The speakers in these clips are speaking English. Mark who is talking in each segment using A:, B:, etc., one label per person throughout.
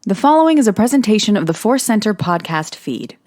A: The following is a presentation of the ForceCenter podcast feed.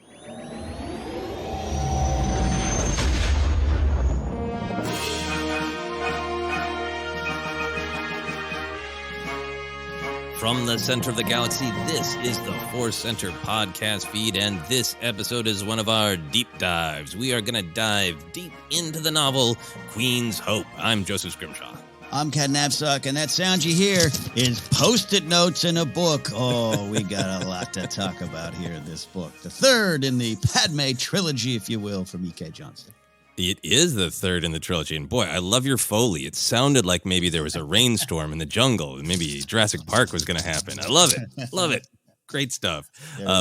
B: From the center of the galaxy, this is the ForceCenter podcast feed, and this episode is one of our deep dives. We are going to dive deep into the novel Queen's Hope. I'm Joseph Scrimshaw.
C: I'm Canon and Napzok, and that sound you hear is Post-it notes in a book. Oh, we got a lot to talk about here in this book. The third in the Padme Trilogy, if you will, from E.K. Johnston.
B: It is the third in the trilogy, and boy, I love your Foley. It sounded like maybe there was a rainstorm in the jungle, and maybe Jurassic Park was going to happen. I love it. Love it. Great stuff.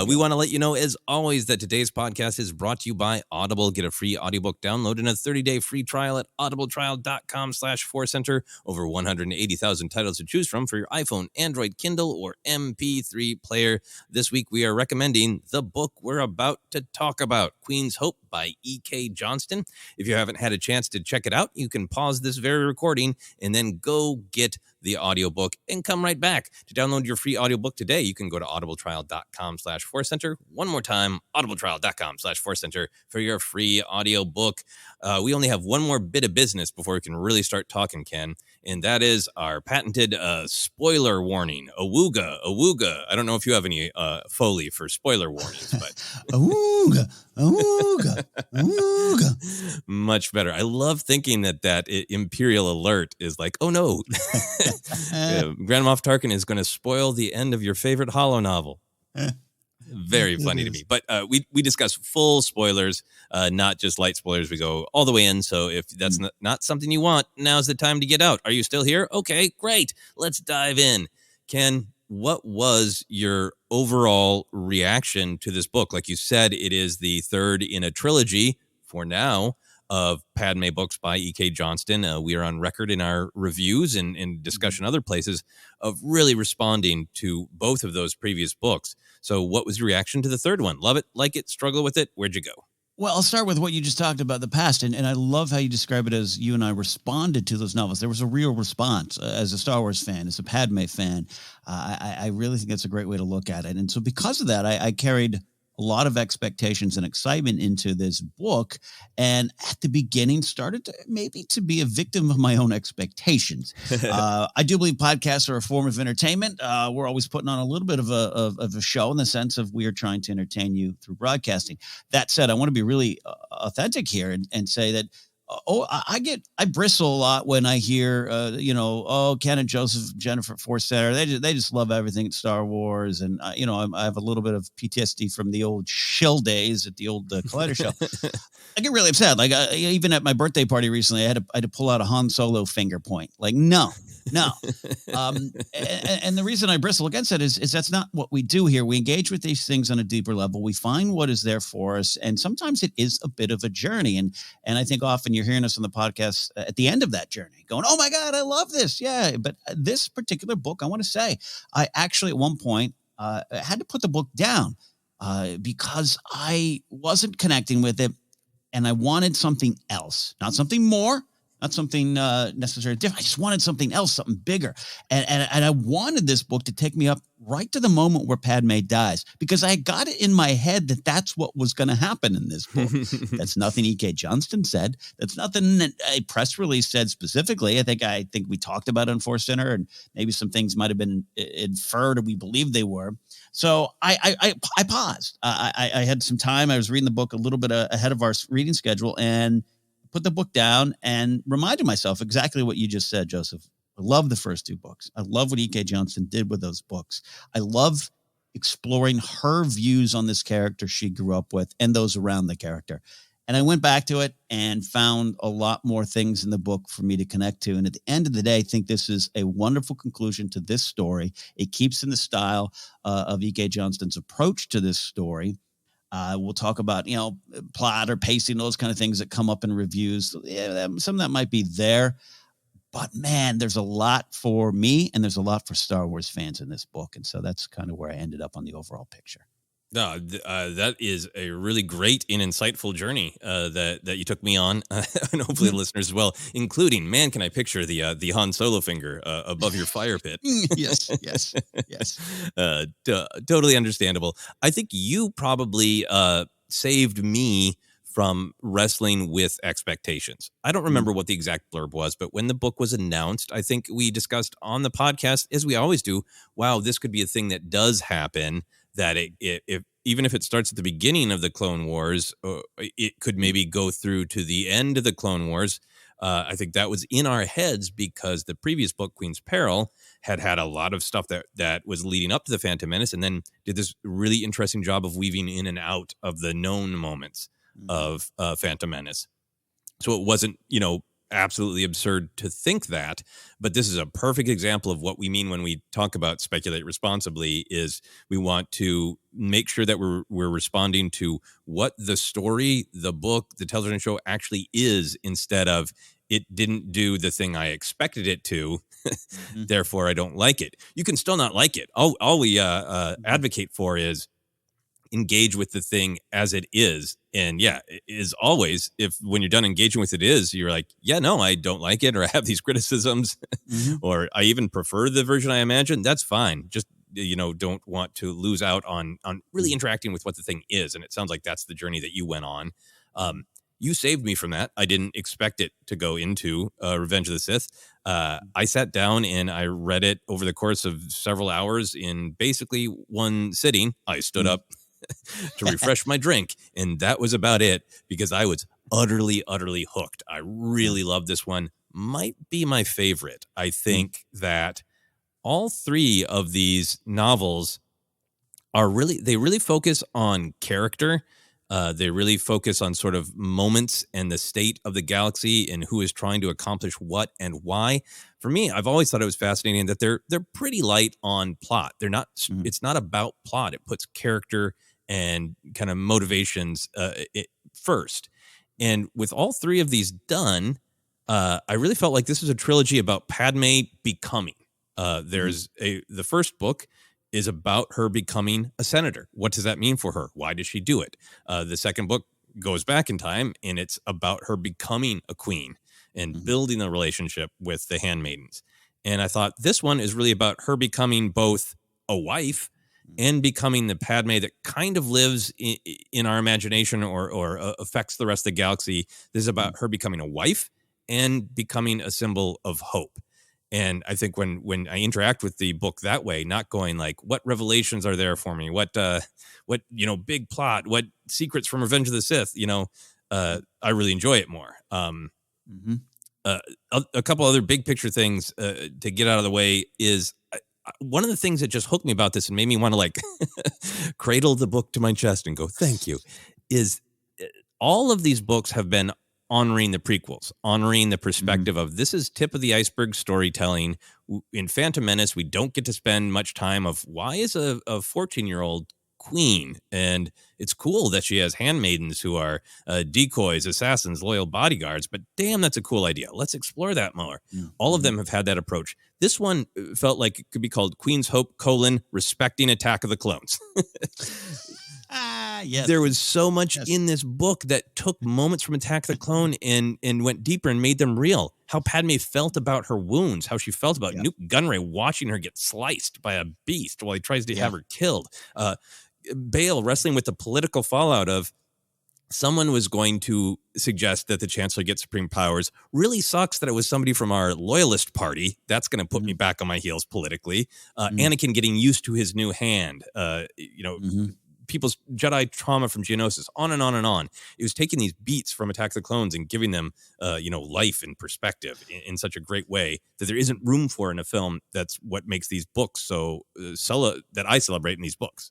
B: We want to let you know, as always, that today's podcast is brought to you by Audible. Get a free audiobook download and a 30-day free trial at audibletrial.com/ForceCenter. Over 180,000 titles to choose from for your iPhone, Android, Kindle, or MP3 player. This week, we are recommending the book we're about to talk about, Queen's Hope by E.K. Johnston. If you haven't had a chance to check it out, you can pause this very recording and then go get the audiobook and come right back. To download your free audiobook today, you can go to audibletrial.com/ForceCenter. One more time, audibletrial.com/ForceCenter for your free audiobook. We only have one more bit of business before we can really start talking, Ken, and that is our patented spoiler warning. Awooga, awooga. I don't know if you have any Foley for spoiler warnings, but
C: Awooga, awooga, awooga.
B: Much better. I love thinking that Imperial alert is like, oh no, Grand Moff Tarkin is going to spoil the end of your favorite Hollow novel. Very funny to me. But we discuss full spoilers, not just light spoilers. We go all the way in. So if that's not something you want, now's the time to get out. Are you still here? Okay, great. Let's dive in. Ken, what was your overall reaction to this book? Like you said, it is the third in a trilogy for now of Padme books by E.K. Johnston. We are on record in our reviews and discussion other places of really responding to both of those previous books. So what was your reaction to the third one? Love it, like it, struggle with it? Where'd you go?
C: Well, I'll start with what you just talked about, the past, and I love how you describe it as you and I responded to those novels. There was a real response as a Star Wars fan, as a Padme fan. I really think that's a great way to look at it. And so because of that, I carried a lot of expectations and excitement into this book, and at the beginning started to be a victim of my own expectations. I do believe podcasts are a form of entertainment. We're always putting on a little bit of a show in the sense of we are trying to entertain you through broadcasting. That said, I want to be really authentic here and say that I bristle a lot when I hear, Ken and Joseph, Jennifer ForceCenter. They just love everything at Star Wars. And, I have a little bit of PTSD from the old shill days at the old Collider show. I get really upset. Like, even at my birthday party recently, I had to pull out a Han Solo finger point. Like, no. And the reason I bristle against it is that's not what we do here. We engage with these things on a deeper level. We find what is there for us. And sometimes it is a bit of a journey. And I think often you're hearing us on the podcast at the end of that journey going, oh my God, I love this. Yeah. But this particular book, I want to say, I actually at one point had to put the book down because I wasn't connecting with it. And I wanted something else, not something more. Not something necessarily different. I just wanted something else, something bigger. And I wanted this book to take me up right to the moment where Padme dies, because I got it in my head that that's what was going to happen in this book. That's nothing E.K. Johnston said. That's nothing that a press release said specifically. I think we talked about it on ForceCenter, and maybe some things might have been inferred or we believed they were. So I paused. I had some time. I was reading the book a little bit ahead of our reading schedule and put the book down and reminded myself exactly what you just said, Joseph. I love the first two books. I love what E.K. Johnston did with those books. I love exploring her views on this character she grew up with and those around the character. And I went back to it and found a lot more things in the book for me to connect to. And at the end of the day, I think this is a wonderful conclusion to this story. It keeps in the style of E.K. Johnston's approach to this story. We'll talk about, plot or pacing, those kind of things that come up in reviews. Yeah, some of that might be there. But, man, there's a lot for me and there's a lot for Star Wars fans in this book. And so that's kind of where I ended up on the overall picture.
B: No, that is a really great and insightful journey that you took me on, and hopefully the listeners as well, including, man, can I picture the Han Solo finger above your fire pit?
C: Yes.
B: Totally understandable. I think you probably saved me from wrestling with expectations. I don't remember what the exact blurb was, but when the book was announced, I think we discussed on the podcast, as we always do, wow, this could be a thing that does happen, that if even if it starts at the beginning of the Clone Wars, it could maybe go through to the end of the Clone Wars. I think that was in our heads because the previous book, Queen's Peril, had a lot of stuff that was leading up to the Phantom Menace, and then did this really interesting job of weaving in and out of the known moments of Phantom Menace. So it wasn't, absolutely absurd to think that, but this is a perfect example of what we mean when we talk about speculate responsibly. Is we want to make sure that we're responding to what the story, the book, the television show actually is, instead of it didn't do the thing I expected it to, therefore I don't like it. You can still not like it. All we advocate for is engage with the thing as it is. And yeah, it is always, if when you're done engaging with it is, you're like, yeah, no, I don't like it, or I have these criticisms, or I even prefer the version I imagined, that's fine. Just, don't want to lose out on really interacting with what the thing is. And it sounds like that's the journey that you went on. You saved me from that. I didn't expect it to go into Revenge of the Sith. I sat down and I read it over the course of several hours in basically one sitting. I stood up to refresh my drink, and that was about it, because I was utterly hooked. I really love this one. Might be my favorite. I think that all three of these novels they really focus on character. They really focus on sort of moments and the state of the galaxy and who is trying to accomplish what and why. For me, I've always thought it was fascinating that they're pretty light on plot. They're not. It's not about plot. It puts character and kind of motivations first. And with all three of these done, I really felt like this was a trilogy about Padme becoming. The first book is about her becoming a senator. What does that mean for her? Why does she do it? The second book goes back in time, and it's about her becoming a queen and building a relationship with the handmaidens. And I thought this one is really about her becoming both a wife and becoming the Padme that kind of lives in our imagination or affects the rest of the galaxy. This is about her becoming a wife and becoming a symbol of hope. And I think when I interact with the book that way, not going like, what revelations are there for me? What big plot, what secrets from Revenge of the Sith, I really enjoy it more. A couple other big picture things to get out of the way is, one of the things that just hooked me about this and made me want to like cradle the book to my chest and go, thank you, is all of these books have been honoring the prequels, honoring the perspective of this is tip of the iceberg storytelling. In Phantom Menace, we don't get to spend much time of why is a 14-year-old queen, and it's cool that she has handmaidens who are decoys, assassins, loyal bodyguards, but damn, that's a cool idea. Let's explore that more. All of them have had that approach. This one felt like it could be called Queen's Hope, respecting Attack of the Clones.
C: Yes.
B: There was so much in this book that took moments from Attack of the Clone and went deeper and made them real. How Padme felt about her wounds, how she felt about Newt Gunray watching her get sliced by a beast while he tries to have her killed. Bale wrestling with the political fallout of someone was going to suggest that the Chancellor get supreme powers. Really sucks that it was somebody from our loyalist party. That's going to put me back on my heels politically. Anakin getting used to his new hand. People's Jedi trauma from Geonosis, on and on and on. It was taking these beats from Attack of the Clones and giving them, life and perspective in such a great way that there isn't room for in a film. That's what makes these books so that I celebrate in these books.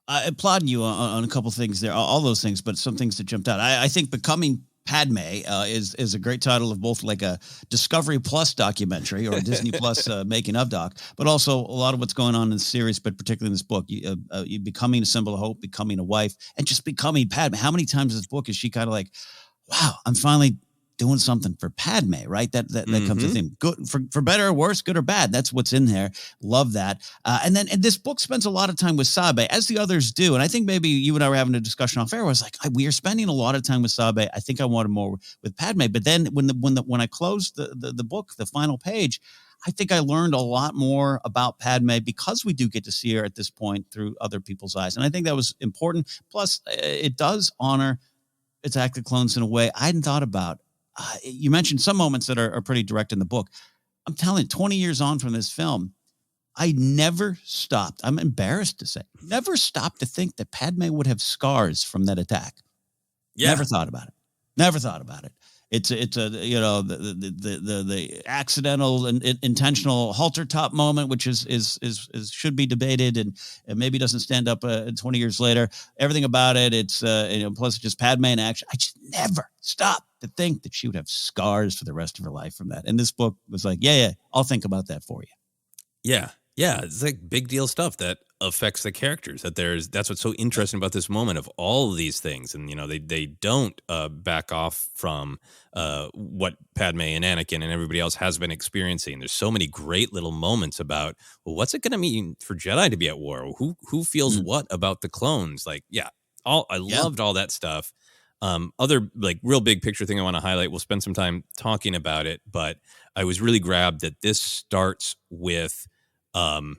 C: I applaud you on a couple things there, all those things, but some things that jumped out. I think Becoming Padme is a great title of both like a Discovery Plus documentary or a Disney Plus making of doc, but also a lot of what's going on in the series, but particularly in this book, you becoming a symbol of hope, becoming a wife, and just becoming Padme. How many times in this book is she kind of like, wow, I'm finally doing something for Padme, right? That comes to theme. Good for better or worse, good or bad. That's what's in there. Love that. And this book spends a lot of time with Sabe, as the others do. And I think maybe you and I were having a discussion off air. I was like, we are spending a lot of time with Sabe. I think I wanted more with Padme. But then when I closed the book, the final page, I think I learned a lot more about Padme because we do get to see her at this point through other people's eyes. And I think that was important. Plus, it does honor Attack the Clones in a way I hadn't thought about. You mentioned some moments that are pretty direct in the book. I'm telling you, 20 years on from this film, I never stopped. I'm embarrassed to say, never stopped to think that Padme would have scars from that attack. Yeah. Never thought about it. Never thought about it. It's a the accidental and intentional halter top moment, which is should be debated and maybe doesn't stand up 20 years later. Everything about it, it's plus just Padme in action. I just never stopped to think that she would have scars for the rest of her life from that. And this book was like, yeah, I'll think about that for you.
B: Yeah, it's like big deal stuff that affects the characters. That's what's so interesting about this moment of all of these things, and they don't back off from what Padme and Anakin and everybody else has been experiencing. There's so many great little moments about, well, what's it going to mean for Jedi to be at war? Who feels what about the clones? Like, loved all that stuff. Other like real big picture thing I want to highlight. We'll spend some time talking about it, but I was really grabbed that this starts with Shmi,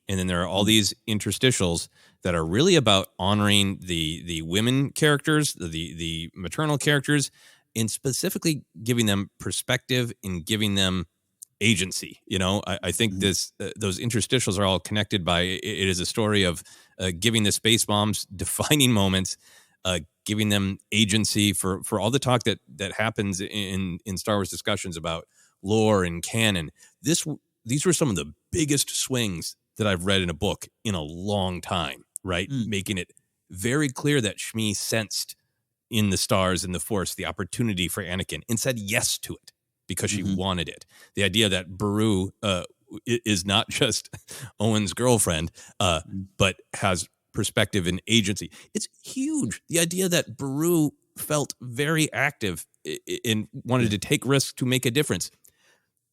B: and then there are all these interstitials that are really about honoring the women characters, the maternal characters, and specifically giving them perspective and giving them agency. I think those interstitials are all connected by it is a story of giving the space moms defining moments, giving them agency for all the talk that happens in Star Wars discussions about lore and canon. These were some of the biggest swings that I've read in a book in a long time, right? Making it very clear that Shmi sensed in the stars and the Force the opportunity for Anakin and said yes to it because she wanted it. The idea that Beru is not just Owen's girlfriend, but has perspective and agency. It's huge. The idea that Beru felt very active and wanted to take risks to make a difference.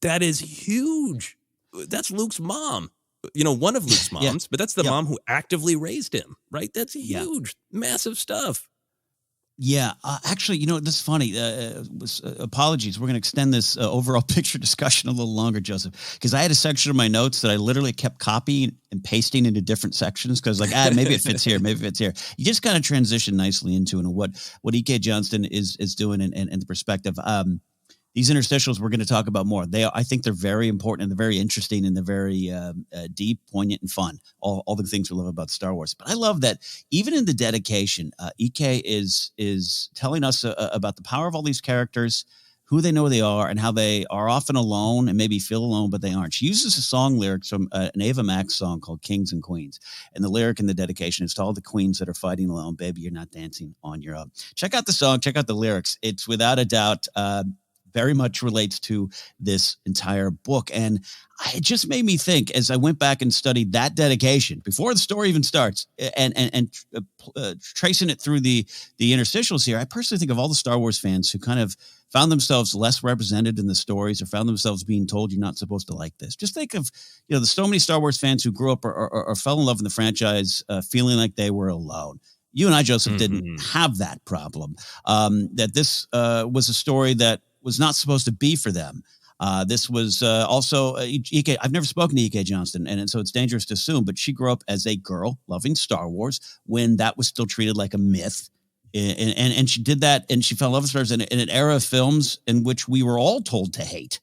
B: That is huge. That's Luke's mom. One of Luke's moms, but that's the mom who actively raised him, right? That's huge, massive stuff.
C: Yeah, actually, this is funny. Apologies. We're going to extend this overall picture discussion a little longer, Joseph, because I had a section of my notes that I literally kept copying and pasting into different sections because, maybe it fits here, maybe it fits here. You just kind of transition nicely into what E.K. Johnston is doing and the perspective. These interstitials we're going to talk about more. I think they're very important and they're very interesting and they're very deep, poignant, and fun. All the things we love about Star Wars. But I love that even in the dedication, EK is telling us about the power of all these characters, who they know they are, and how they are often alone and maybe feel alone, but they aren't. She uses a song lyrics from an Ava Max song called Kings and Queens. And the lyric in the dedication is to all the queens that are fighting alone. Baby, you're not dancing on your own. Check out the song. Check out the lyrics. It's without a doubt very much relates to this entire book. And it just made me think as I went back and studied that dedication before the story even starts and tracing it through the interstitials here. I personally think of all the Star Wars fans who kind of found themselves less represented in the stories or found themselves being told you're not supposed to like this. Just think of, there's so many Star Wars fans who grew up or fell in love in the franchise feeling like they were alone. You and I, Joseph, didn't have that problem, that this was a story that was not supposed to be for them. This was also E.K. I've never spoken to E.K. Johnston, and so it's dangerous to assume, but she grew up as a girl loving Star Wars when that was still treated like a myth. And she did that, and she fell in love with Star Wars in an era of films in which we were all told to hate.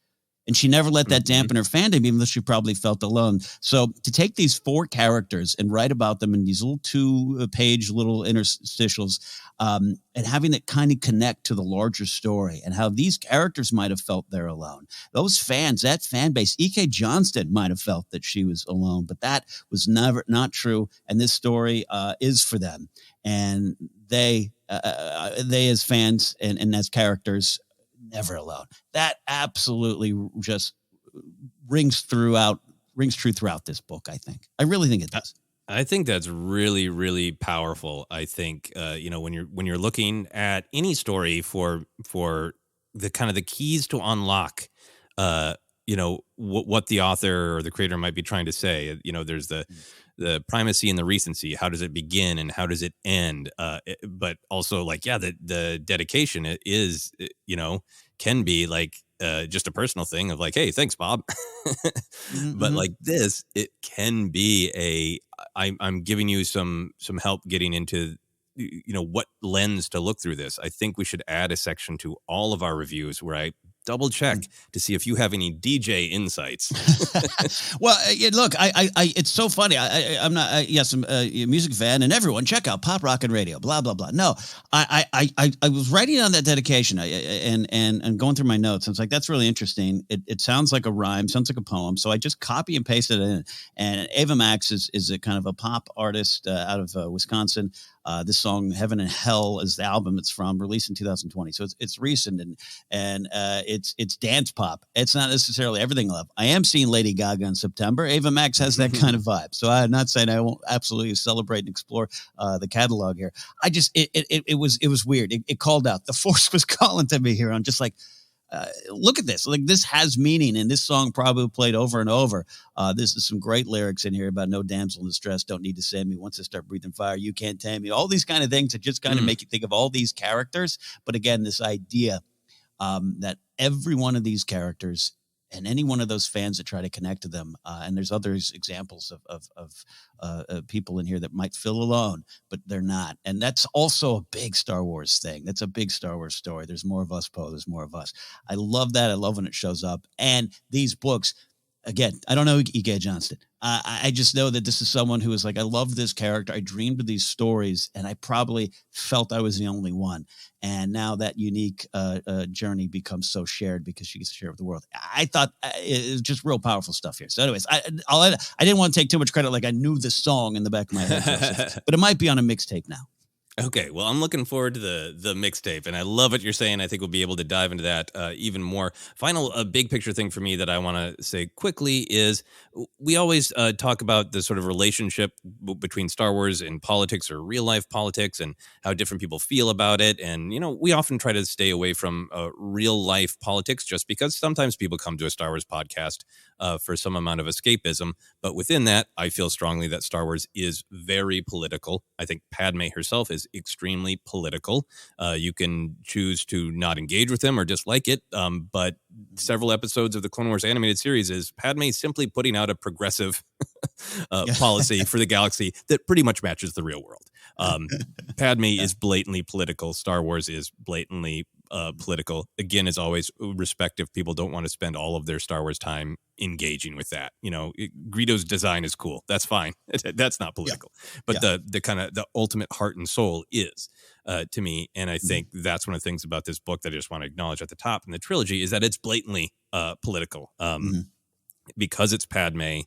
C: And she never let that dampen her fandom, even though she probably felt alone. So to take these four characters and write about them in these little 2-page little interstitials, and having it kind of connect to the larger story and how these characters might have felt they're alone. Those fans, that fan base, E.K. Johnston might have felt that she was alone, but that was not true. And this story is for them. And they as fans and as characters, never alone. That absolutely just rings true throughout this book, I think. I really think it does.
B: I think that's really, really powerful. I think when you're looking at any story for the kind of the keys to unlock, what the author or the creator might be trying to say. There's the primacy and the recency. How does it begin and how does it end? But also, like, yeah, the dedication is, can be like just a personal thing of like, hey, thanks, Bob. But like this, it can be I'm giving you some help getting into what lens to look through this. I think we should add a section to all of our reviews where I double check to see if you have any DJ insights.
C: Well, look, I it's so funny. I'm not, yes, I'm a music fan, and everyone check out Pop Rock and Radio, blah, blah, blah. No, I was writing on that dedication and going through my notes. And it's like, that's really interesting. It sounds like a rhyme, sounds like a poem. So I just copy and pasted it in. And Ava Max is a kind of a pop artist out of Wisconsin. This song "Heaven and Hell" is the album it's from, released in 2020. So it's recent and it's dance pop. It's not necessarily everything I love. I am seeing Lady Gaga in September. Ava Max has that kind of vibe. So I'm not saying I won't absolutely celebrate and explore the catalog here. I just it was weird. It called out. The Force was calling to me here. I'm just like, look at this. Like, this has meaning, and this song probably played over and over. This is some great lyrics in here about no damsel in distress, don't need to send me. Once I start breathing fire, you can't tame me. All these kind of things that just kind of make you think of all these characters. But again, this idea that every one of these characters and any one of those fans that try to connect to them, and there's others examples of people in here that might feel alone, but they're not. And that's also a big Star Wars thing. That's a big Star Wars story. There's more of us, Poe. There's more of us. I love that. I love when it shows up. And these books, again, I don't know E.K. Johnston. I just know that this is someone who is like, I love this character. I dreamed of these stories, and I probably felt I was the only one. And now that unique journey becomes so shared because she gets to share it with the world. I thought it was just real powerful stuff here. So anyways, I didn't want to take too much credit. Like, I knew the song in the back of my head, but it might be on a mixtape now.
B: Okay, well, I'm looking forward to the mixtape, and I love what you're saying. I think we'll be able to dive into that even more. Final big picture thing for me that I want to say quickly is we always talk about the sort of relationship between Star Wars and politics or real life politics and how different people feel about it. And, we often try to stay away from real life politics just because sometimes people come to a Star Wars podcast for some amount of escapism. But within that, I feel strongly that Star Wars is very political. I think Padme herself is extremely political. You can choose to not engage with them or dislike it, but several episodes of the Clone Wars animated series is Padme simply putting out a progressive policy for the galaxy that pretty much matches the real world. Padme is blatantly political. Star Wars is blatantly political. Again, as always, respect if people don't want to spend all of their Star Wars time engaging with that. Greedo's design is cool. That's fine. That's not political. But the kind of the ultimate heart and soul is to me. And I think that's one of the things about this book that I just want to acknowledge at the top in the trilogy is that it's blatantly political because it's Padme.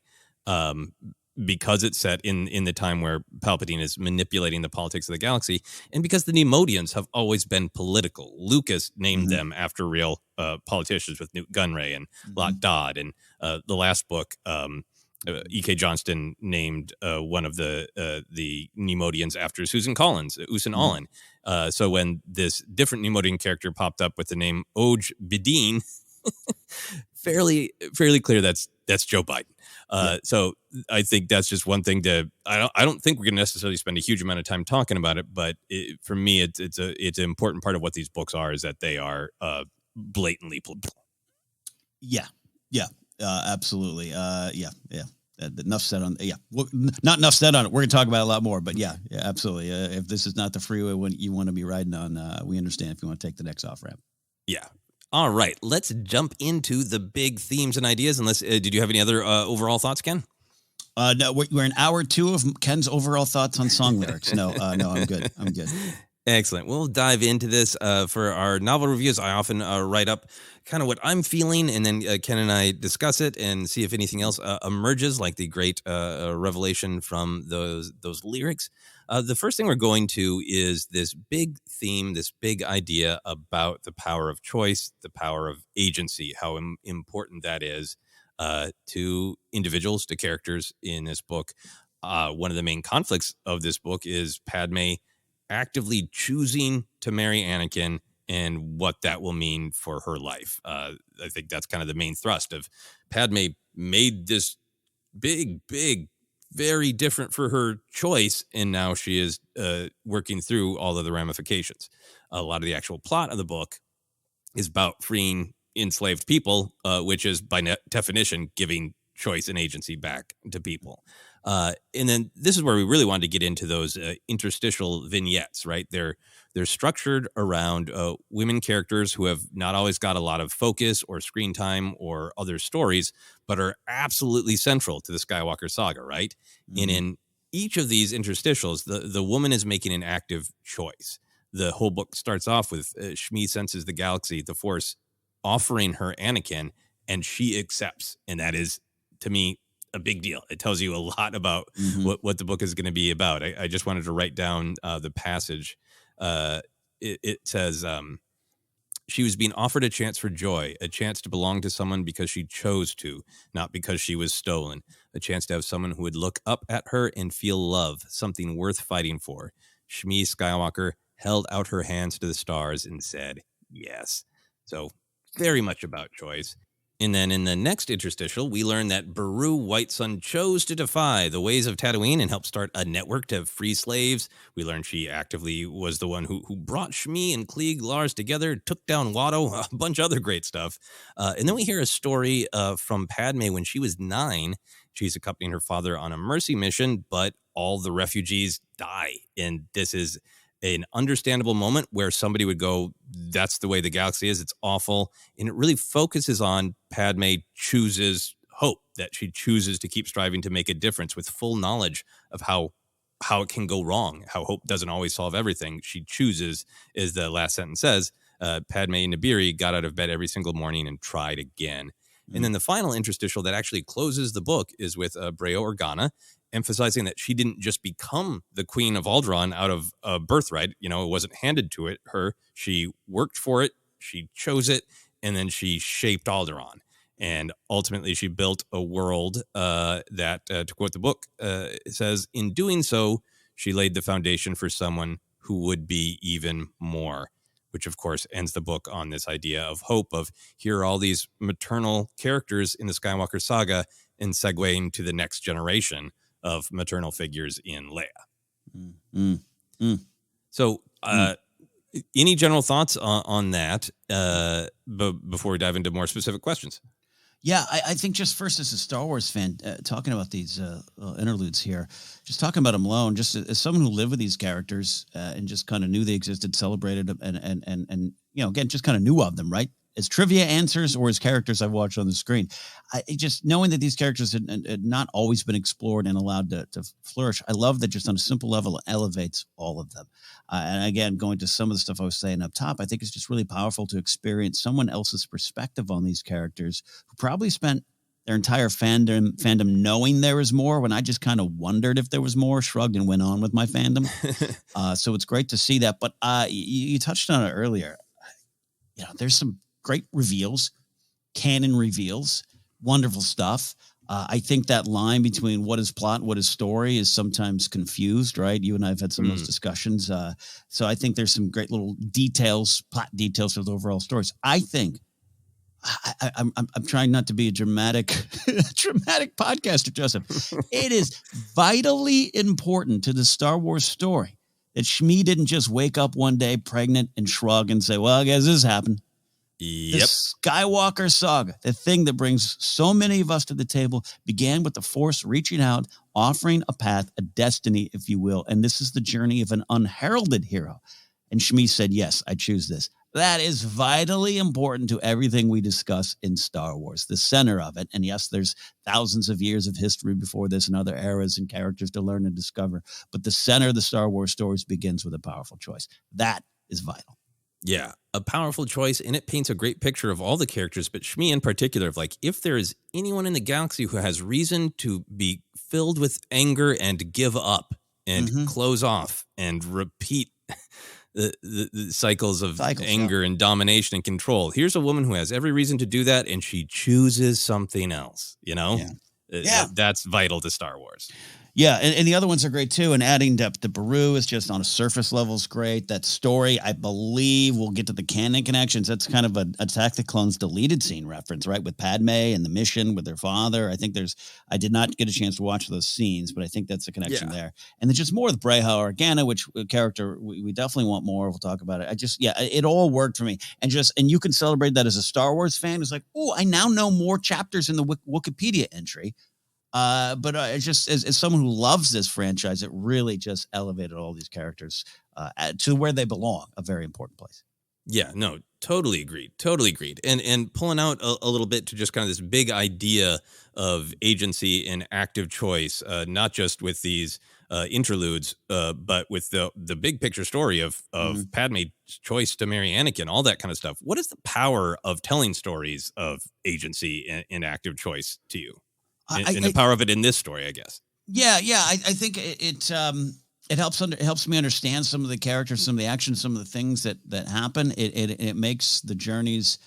B: Because it's set in the time where Palpatine is manipulating the politics of the galaxy, and because the Neimoidians have always been political. Lucas named them after real politicians with Newt Gunray and Lot Dodd, and the last book, E.K. Johnston named one of the Neimoidians after Susan Collins, Usan Allen. So when this different Neimoidian character popped up with the name Oj Bideen, fairly clear that's Joe Biden. So I think that's just one thing I don't think we're going to necessarily spend a huge amount of time talking about it, but for me, it's an important part of what these books are is that they are blatantly political.
C: Yeah. Absolutely. Enough said on. Yeah. Well, not enough said on it. We're going to talk about it a lot more, but yeah, absolutely. If this is not the freeway when you want to be riding on, we understand if you want to take the next off ramp.
B: Yeah. All right, let's jump into the big themes and ideas. Unless, did you have any other overall thoughts, Ken?
C: No, we're in hour 2 of Ken's overall thoughts on song lyrics. No, I'm good.
B: Excellent. We'll dive into this for our novel reviews. I often write up kind of what I'm feeling, and then Ken and I discuss it and see if anything else emerges, like the great revelation from those lyrics. The first thing we're going to is this big theme, this big idea about the power of choice, the power of agency, how important that is to individuals, to characters in this book. one of the main conflicts of this book is Padme actively choosing to marry Anakin and what that will mean for her life. I think that's kind of the main thrust of Padme made this big, very different for her choice, and now she is working through all of the ramifications. A lot of the actual plot of the book is about freeing enslaved people, which is by definition giving choice and agency back to people. And then this is where we really wanted to get into those interstitial vignettes, right? They're structured around women characters who have not always got a lot of focus or screen time or other stories, but are absolutely central to the Skywalker saga, right? Mm-hmm. And in each of these interstitials, the woman is making an active choice. The whole book starts off with Shmi senses the galaxy, the Force offering her Anakin, and she accepts. And that is, to me, a big deal. It tells you a lot about what the book is going to be about. I just wanted to write down the passage. It says, she was being offered a chance for joy, a chance to belong to someone because she chose to, not because she was stolen, a chance to have someone who would look up at her and feel love, something worth fighting for. Shmi Skywalker held out her hands to the stars and said, yes. So very much about choice. And then in the next interstitial, we learn that Beru White Sun chose to defy the ways of Tatooine and help start a network to free slaves. We learn she actively was the one who brought Shmi and Klieg Lars together, took down Watto, a bunch of other great stuff. And then we hear a story from Padme when she was 9. She's accompanying her father on a mercy mission, but all the refugees die. And this is an understandable moment where somebody would go, that's the way the galaxy is. It's awful. And it really focuses on Padme chooses hope, that she chooses to keep striving to make a difference with full knowledge of how it can go wrong, how hope doesn't always solve everything. She chooses, as the last sentence says, Padme Nibiru got out of bed every single morning and tried again. And then the final interstitial that actually closes the book is with Breyo Organa, emphasizing that she didn't just become the Queen of Alderaan out of a birthright. You know, it wasn't handed to her. She worked for it, she chose it, and then she shaped Alderaan. And ultimately, she built a world that, to quote the book, it says, in doing so, she laid the foundation for someone who would be even more, which, of course, ends the book on this idea of hope of here are all these maternal characters in the Skywalker saga and segueing to the next generation of maternal figures in Leia. So any general thoughts on that before we dive into more specific questions?
C: Yeah, I think just first as a Star Wars fan, talking about these interludes here, just talking about them alone, just as someone who lived with these characters and just kind of knew they existed, celebrated them, and you know, again, just kind of knew of them, right? As trivia answers or as characters I've watched on the screen. Just knowing that these characters had not always been explored and allowed to flourish, I love that just on a simple level, it elevates all of them. And again, going to some of the stuff I was saying up top, I think it's just really powerful to experience someone else's perspective on these characters who probably spent their entire fandom knowing there was more, when I just kind of wondered if there was more, shrugged and went on with my fandom. So it's great to see that. But you touched on it earlier. You know, there's some great reveals, canon reveals, wonderful stuff. I think that line between what is plot and what is story is sometimes confused, right? You and I have had some of those discussions. So I think there's some great little details, plot details of the overall stories. I think I'm trying not to be a dramatic podcaster, Joseph. It is vitally important to the Star Wars story that Shmi didn't just wake up one day pregnant and shrug and say, well, I guess this happened.
B: Yep.
C: The Skywalker saga, the thing that brings so many of us to the table, began with the Force reaching out, offering a path, a destiny, if you will. And this is the journey of an unheralded hero. And Shmi said, yes, I choose this. That is vitally important to everything we discuss in Star Wars, the center of it. And yes, there's thousands of years of history before this and other eras and characters to learn and discover. But the center of the Star Wars stories begins with a powerful choice. That is vital.
B: Yeah, a powerful choice, and it paints a great picture of all the characters, but Shmi in particular, of like, if there is anyone in the galaxy who has reason to be filled with anger and give up and close off and repeat the cycles of anger and domination and control, here's a woman who has every reason to do that, and she chooses something else, you know?
C: Yeah.
B: That's vital to Star Wars.
C: Yeah, and the other ones are great too. And adding depth to Beru is just on a surface level is great. That story, I believe, we'll get to the canon connections. That's kind of a Attack the Clones deleted scene reference, right? With Padme and the mission with their father. I did not get a chance to watch those scenes, but I think that's a connection there. And then just more with Breha Organa, which character we definitely want more. We'll talk about it. It all worked for me. And you can celebrate that as a Star Wars fan. It's like, oh, I now know more chapters in the Wikipedia entry. But as someone who loves this franchise, it really just elevated all these characters to where they belong, a very important place.
B: Yeah, no, totally agreed. And pulling out a little bit to just kind of this big idea of agency and active choice, not just with these interludes, but with the big picture story of Padme's choice to marry Anakin, all that kind of stuff. What is the power of telling stories of agency and active choice to you? And the power of it in this story, I guess.
C: Yeah. I think it helps me understand some of the characters, some of the actions, some of the things that happen. It makes the journeys.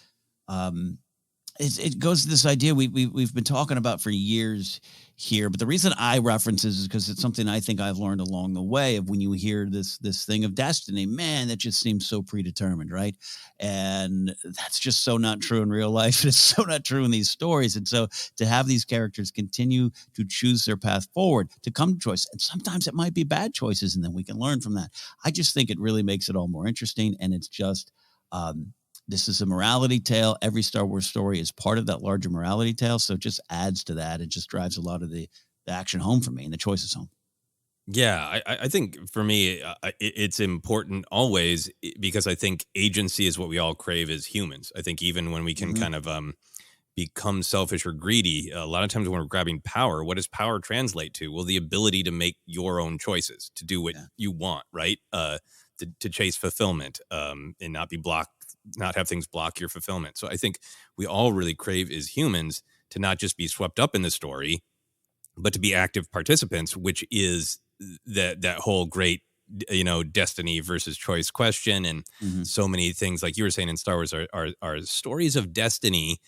C: It goes to this idea we've been talking about for years here, but the reason I reference is because it's something I think I've learned along the way of when you hear this thing of destiny, man, that just seems so predetermined, right? And that's just so not true in real life. It's so not true in these stories. And so to have these characters continue to choose their path forward, to come to choice, and sometimes it might be bad choices, and then we can learn from that. I just think it really makes it all more interesting, and it's just this is a morality tale. Every Star Wars story is part of that larger morality tale. So it just adds to that. It just drives a lot of the action home for me and the choices home.
B: Yeah, I think for me, it's important always because I think agency is what we all crave as humans. I think even when we can kind of become selfish or greedy, a lot of times when we're grabbing power, what does power translate to? Well, the ability to make your own choices, to do what you want, right? To chase fulfillment and not have things block your fulfillment. So I think we all really crave as humans to not just be swept up in the story, but to be active participants, which is that whole great, destiny versus choice question. And so many things, like you were saying in Star Wars, are stories of destiny.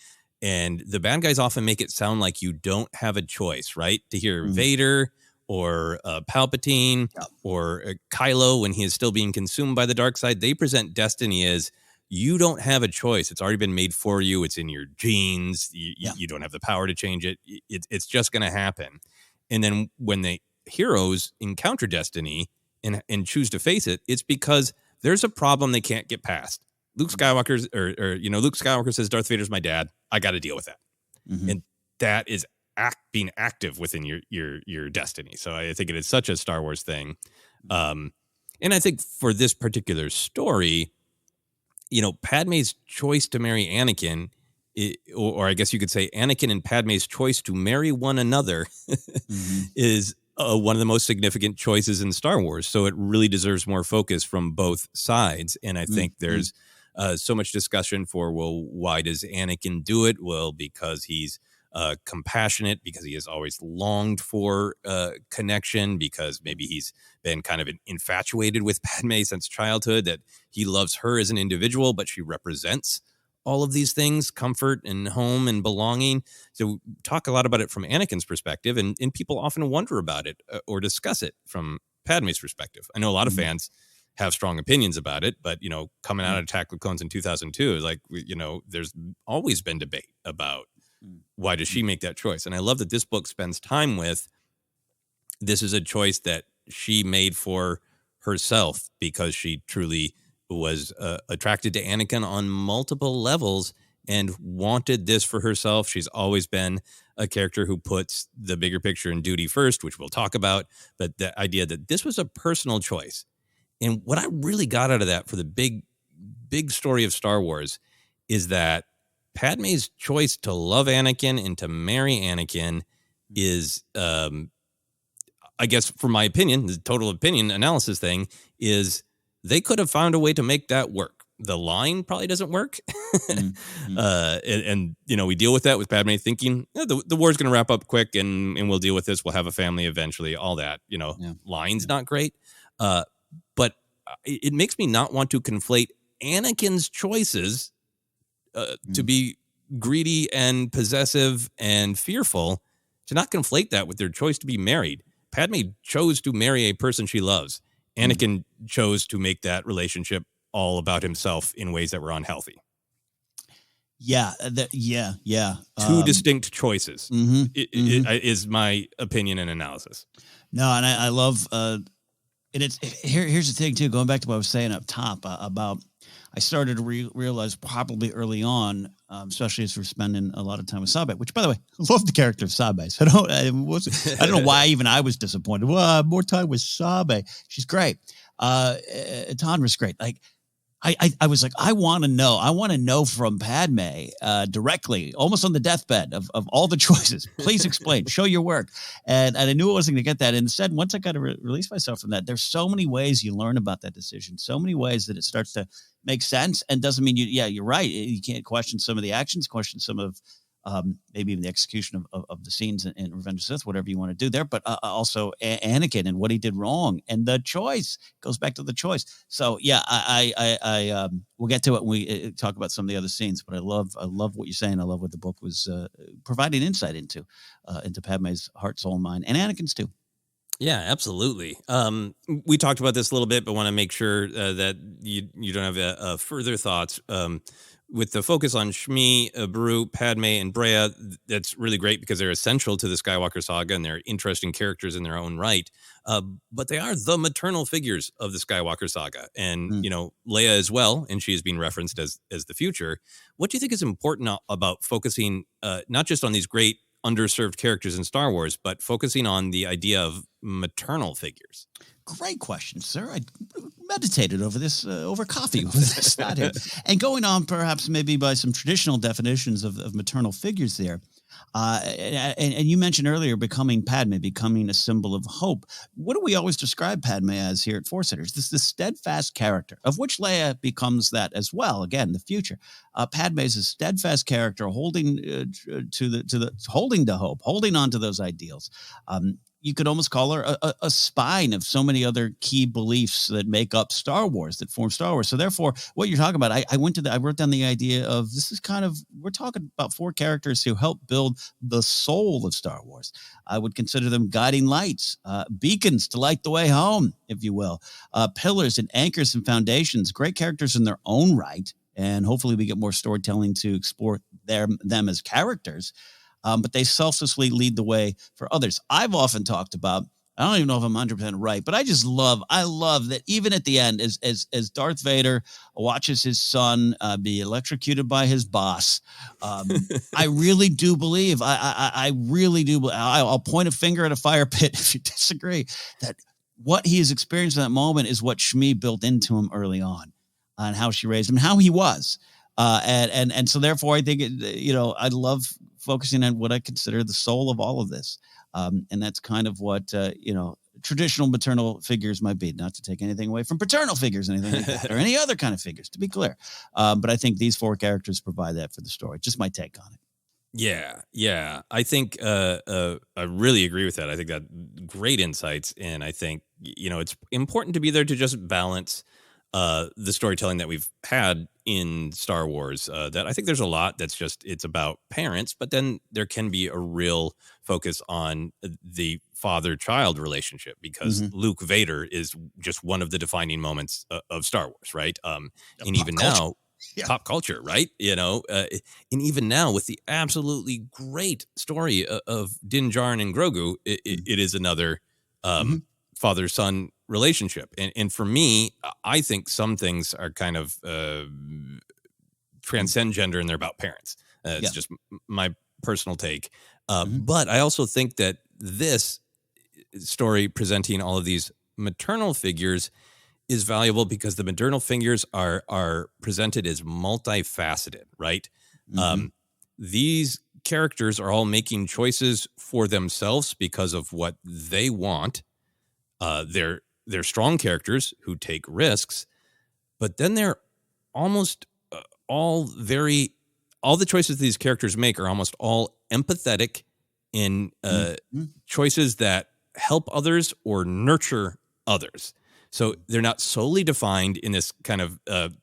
B: And the bad guys often make it sound like you don't have a choice, right? To hear Vader or Palpatine or Kylo when he is still being consumed by the dark side, they present destiny as you don't have a choice. It's already been made for you. It's in your genes. You don't have the power to change it. It's just going to happen. And then when the heroes encounter destiny and choose to face it, it's because there's a problem they can't get past. Luke Skywalker says, Darth Vader's my dad. I got to deal with that. And that is being active within your destiny. So I think it is such a Star Wars thing. And I think for this particular story, Padme's choice to marry Anakin, or I guess you could say Anakin and Padme's choice to marry one another is one of the most significant choices in Star Wars. So it really deserves more focus from both sides. And I think there's so much discussion for, well, why does Anakin do it? Well, because he's compassionate, because he has always longed for connection, because maybe he's been kind of infatuated with Padme since childhood, that he loves her as an individual, but she represents all of these things, comfort and home and belonging. So talk a lot about it from Anakin's perspective, and people often wonder about it or discuss it from Padme's perspective. I know a lot of fans have strong opinions about it, but, coming out of Attack of the Clones in 2002, like, there's always been debate about why does she make that choice? And I love that this book spends time with, this is a choice that she made for herself because she truly was attracted to Anakin on multiple levels and wanted this for herself. She's always been a character who puts the bigger picture and duty first, which we'll talk about. But the idea that this was a personal choice. And what I really got out of that for the big story of Star Wars is that Padme's choice to love Anakin and to marry Anakin is, I guess, from my opinion, the total opinion analysis thing is they could have found a way to make that work. The line probably doesn't work. And we deal with that with Padme thinking the war's going to wrap up quick and we'll deal with this. We'll have a family eventually, all that, line's not great. But it makes me not want to conflate Anakin's choices to be greedy and possessive and fearful, to not conflate that with their choice to be married. Padme chose to marry a person she loves. Anakin chose to make that relationship all about himself in ways that were unhealthy.
C: Yeah.
B: Two distinct choices is my opinion and analysis.
C: No, and I love, and here's the thing too, going back to what I was saying up top about, I started to realize probably early on, especially as we're spending a lot of time with Sabe, which, by the way, I love the character of Sabe. So I don't know why even I was disappointed. Well, more time with Sabe. She's great. Tandra's great. Like, I was like, I want to know from Padme directly, almost on the deathbed of all the choices. Please explain, show your work. And I knew I wasn't going to get that. And instead, once I got to release myself from that, there's so many ways you learn about that decision, so many ways that it starts to make sense, and doesn't mean you're right. You can't question some of the actions, question some of maybe even the execution of the scenes in Revenge of the Sith, whatever you want to do there, but also Anakin and what he did wrong, and the choice goes back to the choice. So yeah, I we'll get to it when we talk about some of the other scenes. But I love what you're saying. I love what the book was providing insight into Padme's heart, soul, and mind, and Anakin's too.
B: Yeah, absolutely. We talked about this a little bit, but want to make sure that you don't have further thoughts. With the focus on Shmi, Beru, Padme, and Brea, that's really great because they're essential to the Skywalker saga and they're interesting characters in their own right. But they are the maternal figures of the Skywalker saga. And, Leia as well, and she is being referenced as the future. What do you think is important about focusing not just on these great underserved characters in Star Wars, but focusing on the idea of maternal figures?
C: Great question, sir. I meditated over this, over coffee, over this not here. And going on perhaps maybe by some traditional definitions of maternal figures there. And you mentioned earlier becoming Padme, becoming a symbol of hope. What do we always describe Padme as here at ForceCenter? This steadfast character, of which Leia becomes that as well. Again, the future. Padme is a steadfast character, holding holding to hope, holding on to those ideals. You could almost call her a spine of so many other key beliefs that make up Star Wars, that form Star Wars. So therefore, what you're talking about, I wrote down the idea of this is we're talking about four characters who help build the soul of Star Wars. I would consider them guiding lights, beacons to light the way home, if you will, pillars and anchors and foundations, great characters in their own right. And hopefully we get more storytelling to explore them as characters. But they selflessly lead the way for others. I've often talked about, I don't even know if I'm 100% right, but I love that even at the end, as Darth Vader watches his son be electrocuted by his boss, I really do believe, I really do, I'll point a finger at a fire pit if you disagree, that what he is experiencing in that moment is what Shmi built into him early on, and how she raised him, how he was. And so therefore I think, I love focusing on what I consider the soul of all of this. And that's kind of what, traditional maternal figures might be, not to take anything away from paternal figures, anything like that, or any other kind of figures, to be clear. But I think these four characters provide that for the story. Just my take on it.
B: Yeah. I think I really agree with that. I think that great insights. And I think, it's important to be there to just balance the storytelling that we've had in Star Wars, that I think there's a lot that's it's about parents, but then there can be a real focus on the father-child relationship, because Luke Vader is just one of the defining moments of Star Wars, right? And even now, pop culture, right? And even now with the absolutely great story of Din Djarin and Grogu, it is another father-son relationship. And for me, I think some things are kind of transcend gender and they're about parents. It's just my personal take. But I also think that this story presenting all of these maternal figures is valuable because the maternal figures are presented as multifaceted, right? These characters are all making choices for themselves because of what they want. They're strong characters who take risks, but then they're almost all the choices these characters make are almost all empathetic in choices that help others or nurture others. So they're not solely defined in this kind of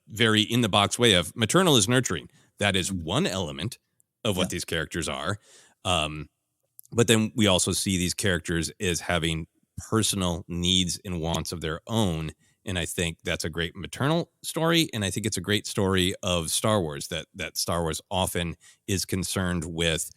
B: very in the box way of maternal is nurturing. That is one element of what these characters are. But then we also see these characters as having personal needs and wants of their own. And I think that's a great maternal story. And I think it's a great story of Star Wars, that Star Wars often is concerned with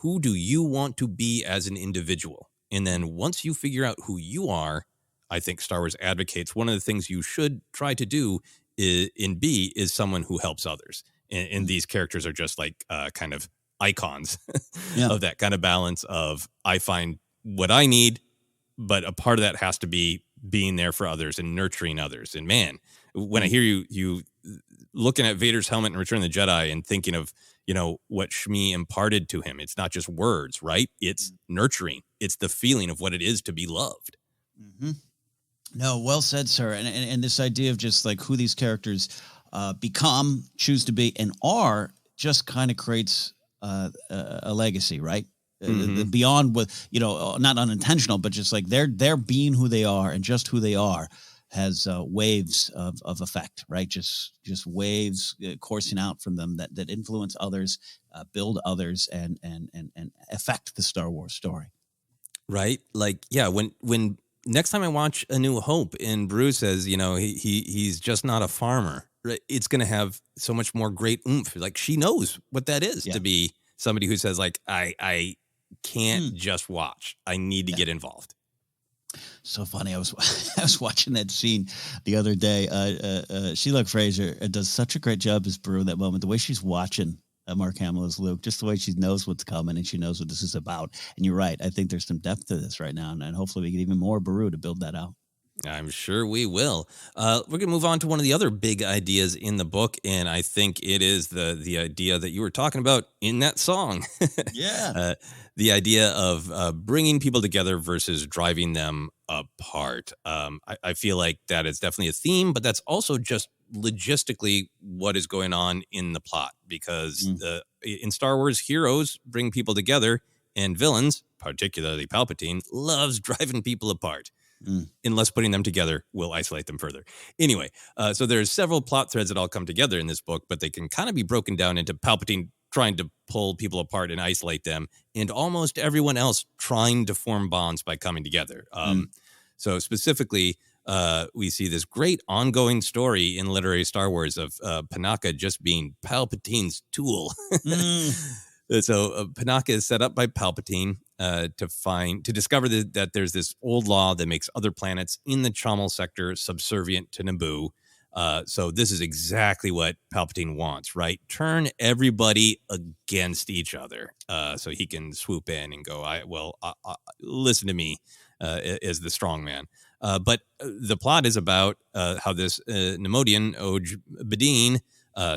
B: who do you want to be as an individual? And then once you figure out who you are, I think Star Wars advocates one of the things you should try to do is someone who helps others. And these characters are just like kind of icons of that kind of balance of I find what I need, but a part of that has to be being there for others and nurturing others. And man, when I hear you looking at Vader's helmet in Return of the Jedi and thinking of, what Shmi imparted to him, it's not just words, right? It's nurturing. It's the feeling of what it is to be loved.
C: Mm-hmm. No, well said, sir. And this idea of just like who these characters become, choose to be, and are just kind of creates a legacy, right? The beyond what, not unintentional, but just like they're being who they are, and just who they are has waves of effect, right? Just waves coursing out from them that influence others, build others, and affect the Star Wars story.
B: Right? Like, yeah, when next time I watch A New Hope and Bruce says, he's just not a farmer, right? It's going to have so much more great oomph. Like, she knows what that is to be somebody who says, like, I can't just watch. I need to get involved.
C: So funny. I was watching that scene the other day. Sheila Fraser does such a great job as Beru in that moment. The way she's watching Mark Hamill as Luke, just the way she knows what's coming and she knows what this is about. And you're right. I think there's some depth to this right now, and hopefully we get even more Beru to build that out.
B: I'm sure we will. We're going to move on to one of the other big ideas in the book, and I think it is the idea that you were talking about in that song.
C: Yeah.
B: The idea of bringing people together versus driving them apart. I feel like that is definitely a theme, but that's also just logistically what is going on in the plot, because in Star Wars, heroes bring people together, and villains, particularly Palpatine, loves driving people apart. Unless putting them together will isolate them further. Anyway, so there's several plot threads that all come together in this book, but they can kind of be broken down into Palpatine trying to pull people apart and isolate them, and almost everyone else trying to form bonds by coming together. So specifically, we see this great ongoing story in literary Star Wars of Panaka just being Palpatine's tool. So Panaka is set up by Palpatine to discover that there's this old law that makes other planets in the Chomal sector subservient to Naboo. So this is exactly what Palpatine wants, right? Turn everybody against each other, so he can swoop in and go, listen to me as the strong man. But the plot is about how this Nemodian, Oj Badine,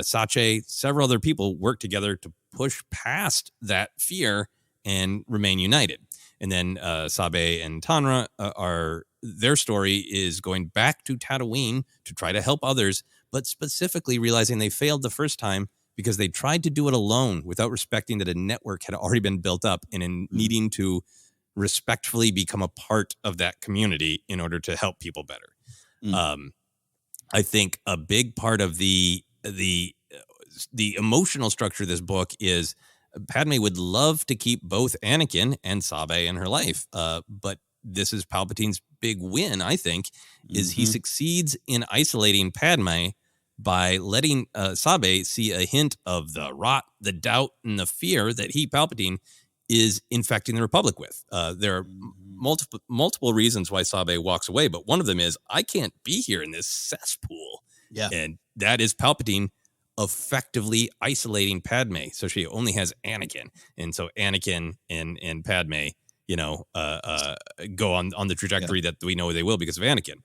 B: Sache, several other people work together to push past that fear and remain united. And then Sabe and Tanra their story is going back to Tatooine to try to help others, but specifically realizing they failed the first time because they tried to do it alone without respecting that a network had already been built up, and in needing to respectfully become a part of that community in order to help people better. I think a big part of the emotional structure of this book is Padme would love to keep both Anakin and Sabe in her life, but this is Palpatine's big win, I think, is he succeeds in isolating Padme by letting Sabe see a hint of the rot, the doubt, and the fear that he, Palpatine, is infecting the Republic with. There are multiple reasons why Sabe walks away, but one of them is, I can't be here in this cesspool.
C: Yeah.
B: And that is Palpatine effectively isolating Padme, so she only has Anakin. And so Anakin and Padme, go on the trajectory that we know they will because of Anakin.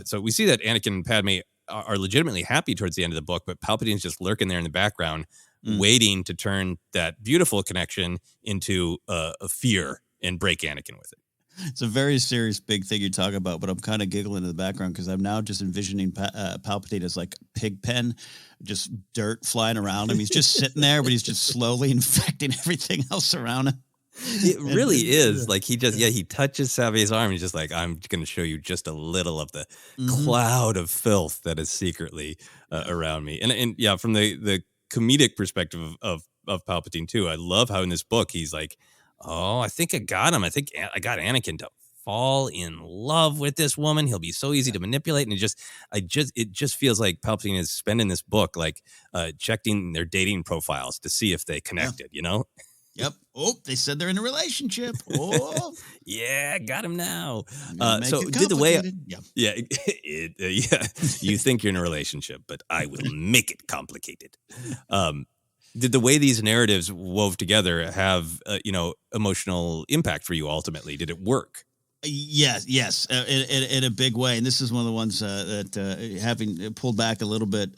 B: So we see that Anakin and Padme are legitimately happy towards the end of the book, but Palpatine's just lurking there in the background, waiting to turn that beautiful connection into a fear and break Anakin with it.
C: It's a very serious, big thing you're talking about, but I'm kind of giggling in the background because I'm now just envisioning Palpatine as like pig pen, just dirt flying around him. He's just sitting there, but he's just slowly infecting everything else around him.
B: It really is like he touches Sabe's arm. He's just like, I'm going to show you just a little of the cloud of filth that is secretly around me. And yeah, from the comedic perspective of Palpatine too, I love how in this book he's like, oh, I think I got him. I think I got Anakin to fall in love with this woman. He'll be so easy to manipulate. And it just feels like Palpatine is spending this book like checking their dating profiles to see if they connected, you know?
C: Yep. Oh, they said they're in a relationship. Oh,
B: yeah, got him now.
C: Make
B: So
C: it
B: did the way,
C: complicated.
B: yeah, you think you're in a relationship, but I will make it complicated. Did the way these narratives wove together have, emotional impact for you ultimately? Did it work?
C: Yes, in a big way. And this is one of the ones that having pulled back a little bit,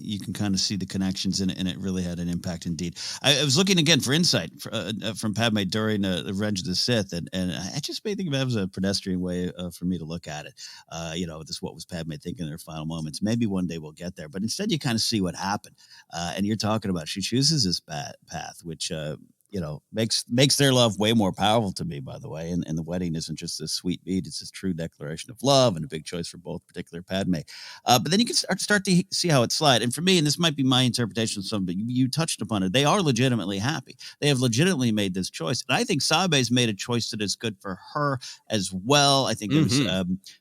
C: you can kind of see the connections in it, and it really had an impact indeed. I was looking again for insight from Padme during the Revenge of the Sith, and I just may think of it as a pedestrian way for me to look at it. This what was Padme thinking in her final moments. Maybe one day we'll get there, but instead you kind of see what happened. And you're talking about she chooses this path, which makes their love way more powerful to me, by the way. And the wedding isn't just a sweet beat. It's a true declaration of love and a big choice for both, particular Padme. But then you can start to see how it slide. And for me, and this might be my interpretation of some, but you touched upon it. They are legitimately happy. They have legitimately made this choice. And I think Sabe's made a choice that is good for her as well. I think there's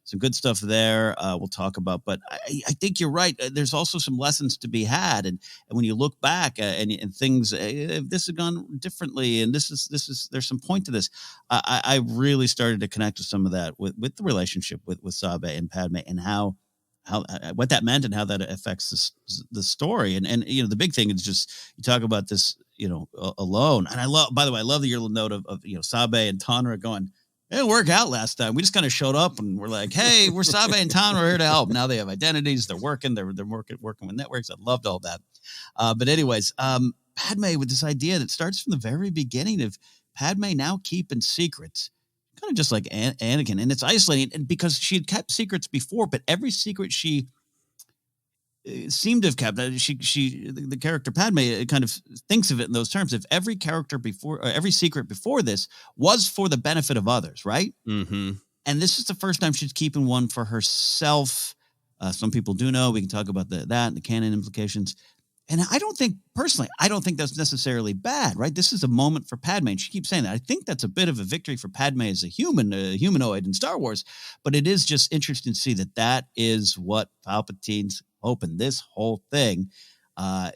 C: some good stuff there we'll talk about. But I think you're right. There's also some lessons to be had. And when you look back and things, if this had gone differently, and this is there's some point to this. I really started to connect with some of that with the relationship with Sabe and Padme, and how what that meant and how that affects the story. And the big thing is just you talk about this alone. And I love the your little note of Sabe and Tanra going, it didn't work out last time. We just kind of showed up and we're like, hey, we're Sabe and Tanra, we're here to help. Now they have identities. They're working with networks. I loved all that. But anyways, Padme with this idea that starts from the very beginning of Padme now keeping secrets, kind of just like Anakin, and it's isolating. And because she had kept secrets before, but every secret she seemed to have kept, the character Padme kind of thinks of it in those terms. If every character before, every secret before this was for the benefit of others, right?
B: Mm-hmm.
C: And this is the first time she's keeping one for herself. Some people do know. We can talk about that and the canon implications. And I don't think that's necessarily bad, right? This is a moment for Padme, and she keeps saying that. I think that's a bit of a victory for Padme as a humanoid in Star Wars, but it is just interesting to see that is what Palpatine's hoping. This whole thing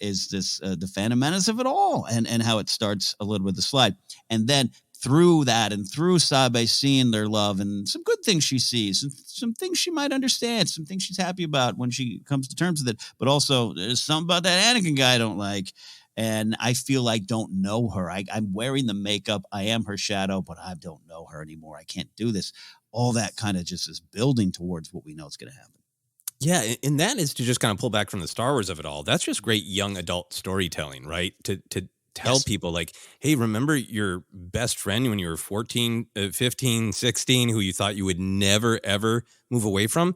C: is this the Phantom Menace of it all, and how it starts a little bit of the slide. And then through that and through Sabe seeing their love and some good things she sees and some things she might understand, some things she's happy about when she comes to terms with it, but also there's something about that Anakin guy I don't like. And I feel like don't know her. I'm wearing the makeup. I am her shadow, but I don't know her anymore. I can't do this. All that kind of just is building towards what we know is going to happen.
B: Yeah, and that is to just kind of pull back from the Star Wars of it all. That's just great young adult storytelling, right? To tell people like, hey, remember your best friend when you were 14, 15, 16, who you thought you would never, ever move away from?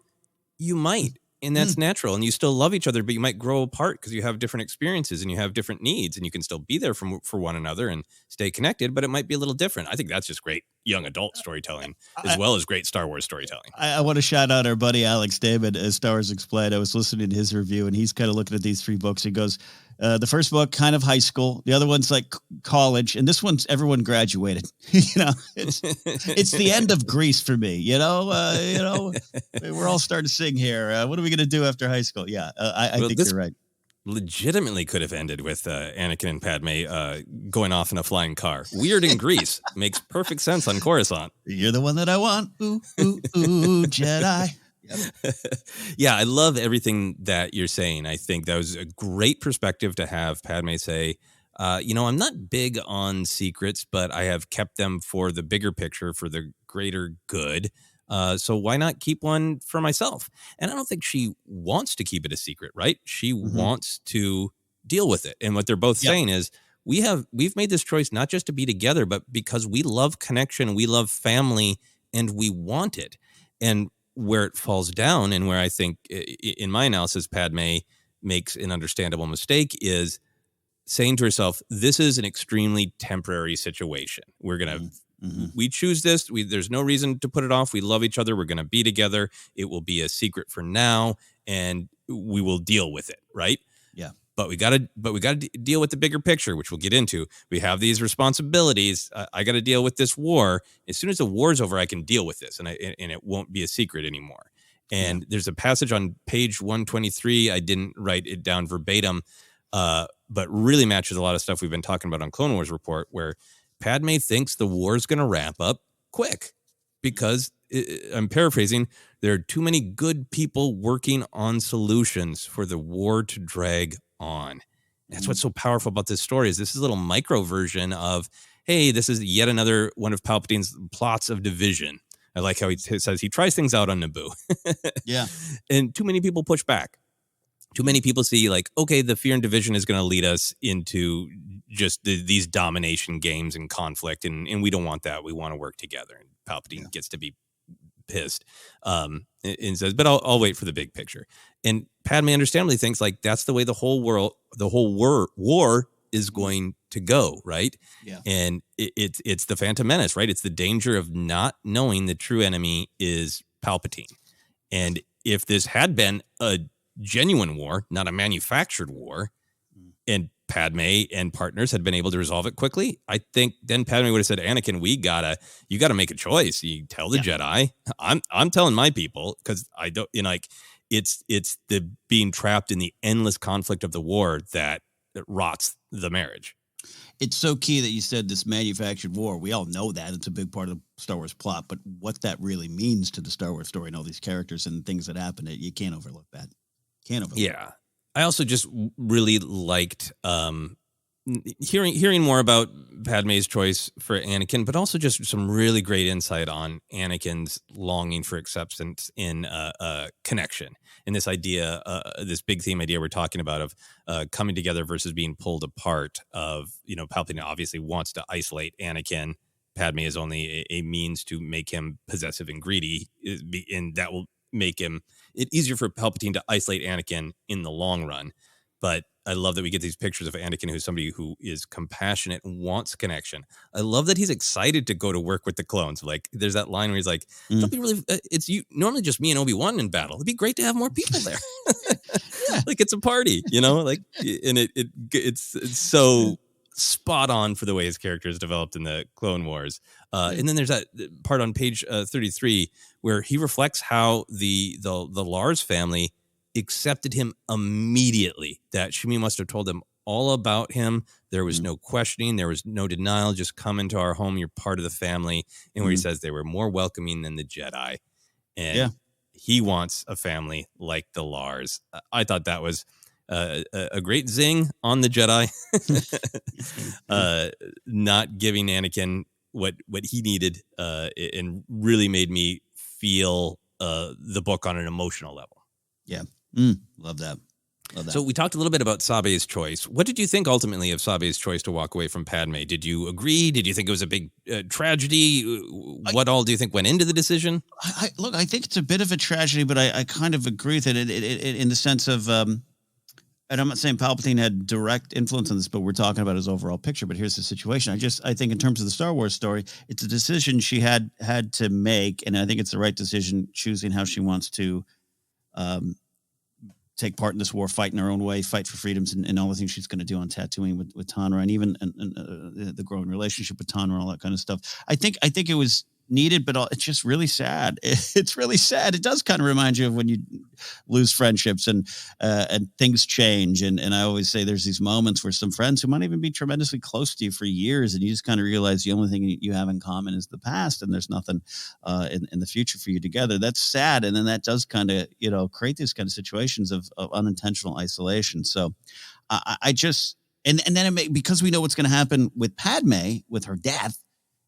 B: You might, and that's natural. And you still love each other, but you might grow apart because you have different experiences and you have different needs, and you can still be there for one another and stay connected, but it might be a little different. I think that's just great young adult storytelling as well as great Star Wars storytelling.
C: I want to shout out our buddy Alex David as Star Wars Explained. I was listening to his review, and he's kind of looking at these 3 books. He goes, the first book, kind of high school. The other one's like college. And this one's everyone graduated. It's the end of Grease for me. We're all starting to sing here. What are we going to do after high school? Yeah, I think you're right.
B: Legitimately could have ended with Anakin and Padme going off in a flying car. Weird in Greece. Makes perfect sense on Coruscant.
C: You're the one that I want. Ooh, ooh, ooh, Jedi. Yep.
B: Yeah, I love everything that you're saying. I think that was a great perspective to have Padme say, I'm not big on secrets, but I have kept them for the bigger picture, for the greater good. So why not keep one for myself? And I don't think she wants to keep it a secret, right? She wants to deal with it. And what they're both saying is we've made this choice not just to be together, but because we love connection, we love family, and we want it. And where it falls down, and where I think in my analysis Padme makes an understandable mistake, is saying to herself, this is an extremely temporary situation. We're going to we choose this. There's no reason to put it off. We love each other. We're going to be together. It will be a secret for now, and we will deal with it, right?
C: Yeah.
B: but we got to deal with the bigger picture, which we'll get into. We have these responsibilities. I got to deal with this war. As soon as the war's over, I can deal with this, and it won't be a secret anymore. And there's a passage on page 123. I didn't write it down verbatim, but really matches a lot of stuff we've been talking about on Clone Wars Report, where Padme thinks the war's going to wrap up quick because, I'm paraphrasing, there are too many good people working on solutions for the war to drag on. That's what's so powerful about this story, is this is a little micro version of, hey, this is yet another one of Palpatine's plots of division. I like how he says he tries things out on Naboo.
C: Yeah.
B: And too many people push back. Too many people see like, okay, the fear and division is going to lead us into just these domination games and conflict. And we don't want that. We want to work together. And Palpatine gets to be pissed and says, but I'll wait for the big picture. And Padme understandably thinks like that's the way the whole war is going to go, right?
C: Yeah.
B: And it's the Phantom Menace, right? It's the danger of not knowing the true enemy is Palpatine. And if this had been a genuine war, not a manufactured war, and Padme and partners had been able to resolve it quickly, I think then Padme would have said, Anakin, you gotta make a choice. You tell the Jedi. I'm telling my people, because I don't, like it's the being trapped in the endless conflict of the war that rots the marriage.
C: It's so key that you said this manufactured war. We all know that it's a big part of the Star Wars plot, but what that really means to the Star Wars story and all these characters and things that happen, you can't overlook that. Yeah.
B: I also just really liked hearing more about Padme's choice for Anakin, but also just some really great insight on Anakin's longing for acceptance in connection. And this idea, this big theme idea we're talking about of coming together versus being pulled apart, of, Palpatine obviously wants to isolate Anakin. Padme is only a means to make him possessive and greedy, and that will make it easier for Palpatine to isolate Anakin in the long run. But I love that we get these pictures of Anakin, who's somebody who is compassionate and wants connection. I love that he's excited to go to work with the clones. Like, there's that line where he's like, "Don't be really. It's you. Normally, just me and Obi-Wan in battle. It'd be great to have more people there. Like, it's a party, Like, and it's so spot on for the way his character is developed in the Clone Wars. And then there's that part on page 33 where he reflects how the Lars family accepted him immediately. That Shmi must have told them all about him. There was no questioning. There was no denial. Just come into our home. You're part of the family. And where he says they were more welcoming than the Jedi. And he wants a family like the Lars. I thought that was a great zing on the Jedi. Not giving Anakin what he needed, and really made me feel the book on an emotional level.
C: Yeah. Love that.
B: So we talked a little bit about Sabe's choice. What did you think ultimately of Sabe's choice to walk away from Padme? Did you agree? Did you think it was a big tragedy? What all do you think went into the decision?
C: I think it's a bit of a tragedy, but I kind of agree with it in the sense of, and I'm not saying Palpatine had direct influence on this, but we're talking about his overall picture. But here's the situation. I think in terms of the Star Wars story, it's a decision she had to make, and I think it's the right decision, choosing how she wants to take part in this war, fight in her own way, fight for freedoms, and all the things she's going to do on Tatooine with Tanra, and even the growing relationship with Tanra and all that kind of stuff. I think it was needed, but it's just really sad. It's really sad. It does kind of remind you of when you lose friendships and things change. And I always say there's these moments where some friends who might even be tremendously close to you for years, and you just kind of realize the only thing you have in common is the past, and there's nothing in the future for you together. That's sad. And then that does kind of, create these kind of situations of unintentional isolation. So I just, and then because we know what's going to happen with Padme, with her death.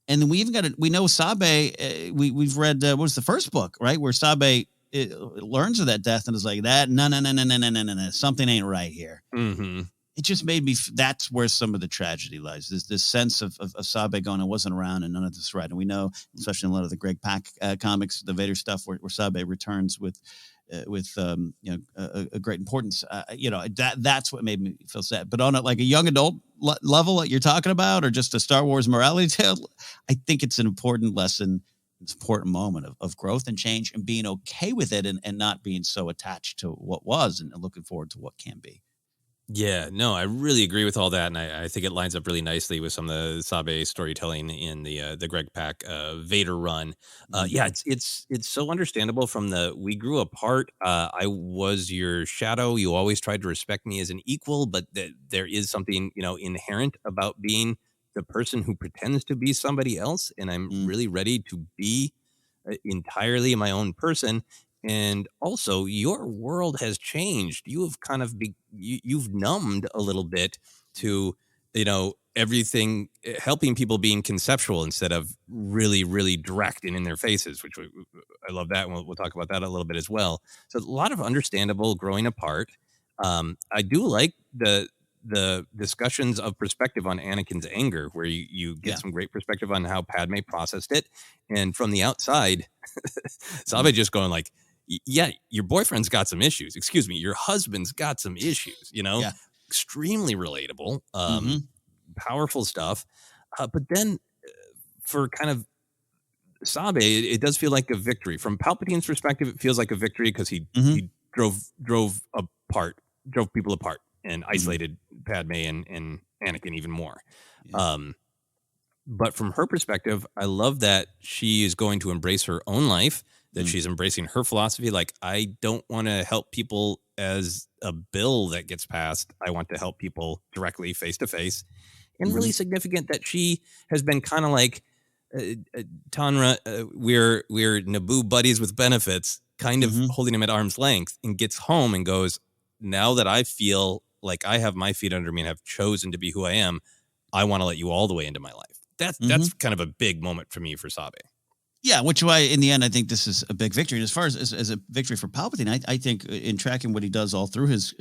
C: And then we know Sabe, we've read, what was the first book, right? Where Sabe learns of that death and is like, no, something ain't right here.
B: Mm-hmm.
C: It just made me, that's where some of the tragedy lies. There's this sense of Sabe going, I wasn't around and none of this is right. And we know, especially in a lot of the Greg Pak comics, the Vader stuff, where Sabe returns with a great importance. That's what made me feel sad. But on a young adult level that you're talking about, or just a Star Wars morality tale, I think it's an important lesson. It's an important moment of growth and change, and being okay with it, and not being so attached to what was, and looking forward to what can be.
B: Yeah, no, I really agree with all that, and I think it lines up really nicely with some of the Sabe storytelling in the Greg Pak Vader run.
C: Mm,
B: Yeah, it's so understandable from the we grew apart. I was your shadow. You always tried to respect me as an equal, but there is something inherent about being the person who pretends to be somebody else, and I'm
C: mm,
B: really ready to be entirely my own person. And also, your world has changed. You have kind of you've numbed a little bit to everything, helping people being conceptual instead of really really direct and in their faces, which I love that, and we'll talk about that a little bit as well. So a lot of understandable growing apart. I do like the discussions of perspective on Anakin's anger, where you get
C: yeah.
B: some great perspective on how Padme processed it. And from the outside,
C: Mm,
B: Sabe just going like, yeah, your boyfriend's got some issues. Excuse me, your husband's got some issues,
C: yeah.
B: extremely relatable,
C: Mm-hmm.
B: powerful stuff. But then for kind of Sabe, it does feel like a victory. From Palpatine's perspective, it feels like a victory because he
C: Mm-hmm.
B: he drove people apart and isolated Padme and Anakin even more.
C: Yeah.
B: But from her perspective, I love that she is going to embrace her own life, that she's embracing her philosophy. Like, I don't want to help people as a bill that gets passed. I want to help people directly, face to face. And really significant that she has been kind of like Tanra. We're Naboo buddies with benefits, kind of holding him at arm's length, and gets home and goes, now that I feel like I have my feet under me and have chosen to be who I am, I want to let you all the way into my life. That's kind of a big moment for me for Sabe.
C: Yeah, which why in the end I think this is a big victory. And as far as a victory for Palpatine, I think in tracking what he does all through his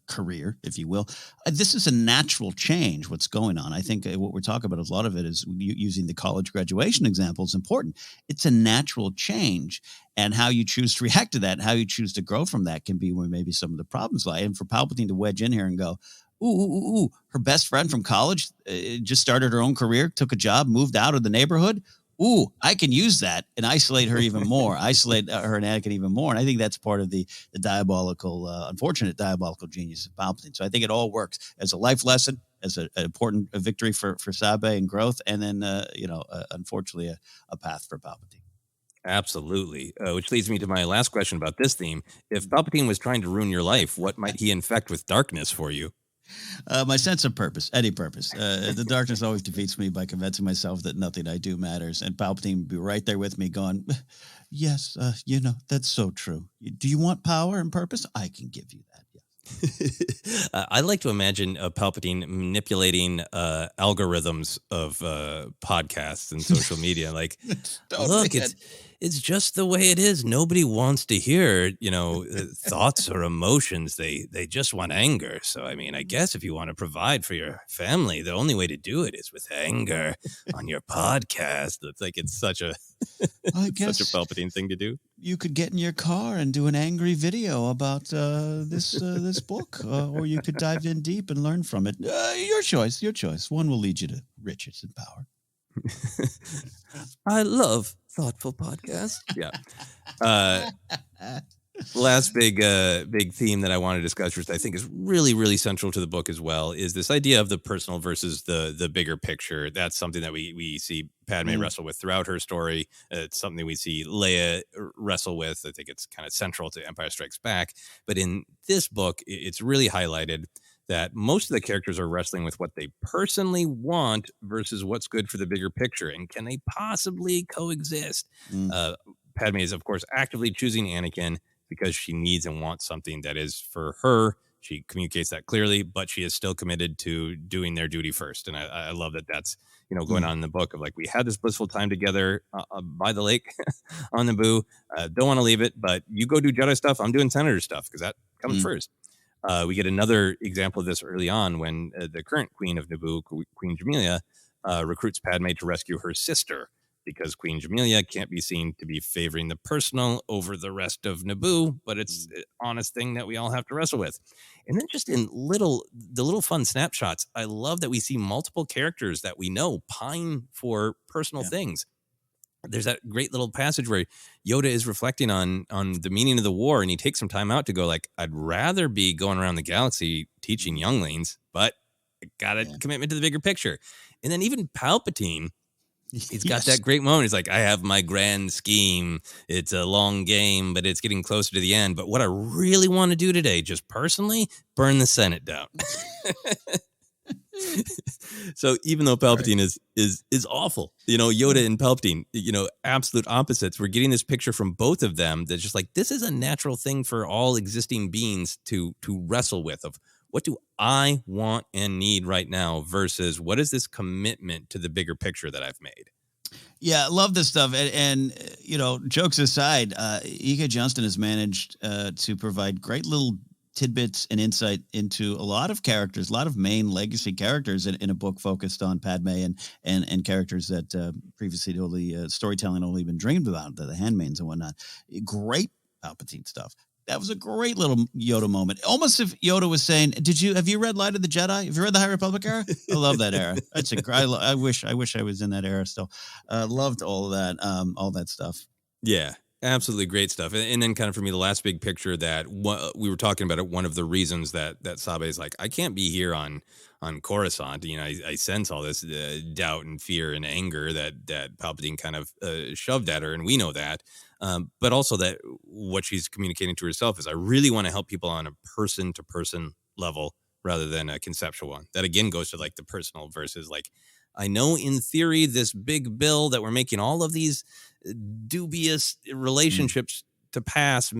C: career, if you will, this is a natural change. What's going on? I think what we're talking about, a lot of it is using the college graduation example is important. It's a natural change, and how you choose to react to that, and how you choose to grow from that, can be where maybe some of the problems lie. And for Palpatine to wedge in here and go, ooh, her best friend from college just started her own career, took a job, moved out of the neighborhood. Ooh, I can use that and isolate her even more, isolate her and Anakin even more. And I think that's part of the diabolical, unfortunate diabolical genius of Palpatine. So I think it all works as a life lesson, as an important victory for Sabe and growth, and then, unfortunately, a path for Palpatine.
B: Absolutely. Which leads me to my last question about this theme. If Palpatine was trying to ruin your life, what might he infect with darkness for you?
C: My sense of purpose, any purpose. The darkness always defeats me by convincing myself that nothing I do matters. And Palpatine would be right there with me going, yes, that's so true. Do you want power and purpose? I can give you that. Yeah.
B: I like to imagine Palpatine manipulating algorithms of podcasts and social media. Like, look, it's just the way it is. Nobody wants to hear, thoughts or emotions. They just want anger. So, I mean, I guess if you want to provide for your family, the only way to do it is with anger on your podcast. It's like it's such a such a Palpatine thing to do.
C: You could get in your car and do an angry video about this book, or you could dive in deep and learn from it. Your choice. One will lead you to riches and power.
B: I love thoughtful podcasts. Yeah. Last big theme that I want to discuss, which I think is really, really central to the book as well, is this idea of the personal versus the bigger picture. That's something that we see Padme wrestle with throughout her story. It's something we see Leia wrestle with. I think it's kind of central to Empire Strikes Back. But in this book, it's really highlighted that most of the characters are wrestling with what they personally want versus what's good for the bigger picture. And can they possibly coexist? Padme is, of course, actively choosing Anakin because she needs and wants something that is for her. She communicates that clearly, but she is still committed to doing their duty first. And I love that that's, going on in the book of like, we had this blissful time together by the lake on Naboo. Don't want to leave it, but you go do Jedi stuff. I'm doing Senator stuff because that comes first. We get another example of this early on when the current queen of Naboo, Queen Jamelia, recruits Padme to rescue her sister, because Queen Jamelia can't be seen to be favoring the personal over the rest of Naboo, but it's an honest thing that we all have to wrestle with. And then just in the little fun snapshots, I love that we see multiple characters that we know pine for personal things. there's that great little passage where Yoda is reflecting on the meaning of the war, and he takes some time out to go like, I'd rather be going around the galaxy teaching younglings, but I got a commitment to the bigger picture. And then even Palpatine, he's got that great moment. He's like, I have my grand scheme. It's a long game, but it's getting closer to the end. But what I really want to do today, just personally, burn the Senate down. So even though Palpatine is awful, Yoda and Palpatine, absolute opposites, we're getting this picture from both of them that's just like, this is a natural thing for all existing beings to wrestle with, of what do I want and need right now versus what is this commitment to the bigger picture that I've made.
C: Yeah, love this stuff. And jokes aside, E.K. Johnston has managed to provide great little tidbits and insight into a lot of characters, a lot of main legacy characters in a book focused on Padme and characters that previously only storytelling only been dreamed about, the handmaids and whatnot. Great Palpatine stuff. That was a great little Yoda moment. Almost if Yoda was saying, have you read Light of the Jedi? Have you read the High Republic era? I love that era. I wish I was in that era still. Loved all of that, all that stuff.
B: Yeah, absolutely great stuff. And then kind of for me, the last big picture that we were talking about, one of the reasons that Sabe is like, I can't be here on Coruscant. I sense all this doubt and fear and anger that Palpatine kind of shoved at her, and we know that. But also that what she's communicating to herself is, I really want to help people on a person-to-person level rather than a conceptual one. That again goes to like the personal versus like, I know in theory this big bill that we're making all of these dubious relationships to pass,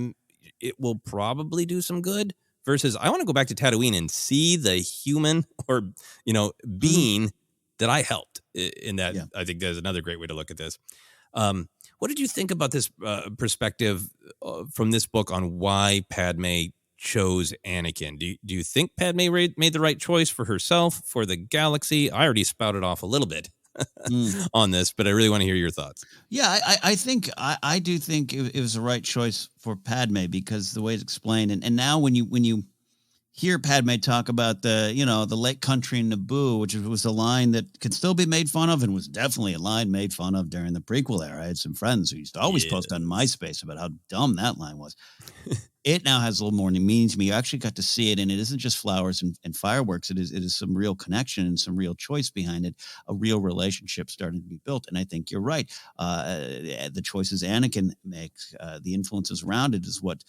B: it will probably do some good. Versus I want to go back to Tatooine and see the human or being that I helped in that. Yeah. I think there's another great way to look at this. What did you think about this perspective from this book on why Padme chose Anakin? Do you think Padme made the right choice for herself, for the galaxy? I already spouted off a little bit on this, but I really want to hear your thoughts.
C: Yeah, I think I do think it was the right choice for Padme, because the way it's explained, and now when you hear Padme talk about the Lake Country in Naboo, which was a line that could still be made fun of and was definitely a line made fun of during the prequel era. I had some friends who used to always post on MySpace about how dumb that line was. It now has a little more meaning to me. You actually got to see it, and it isn't just flowers and fireworks. It is some real connection and some real choice behind it, a real relationship starting to be built. And I think you're right. The choices Anakin makes, the influences around it is what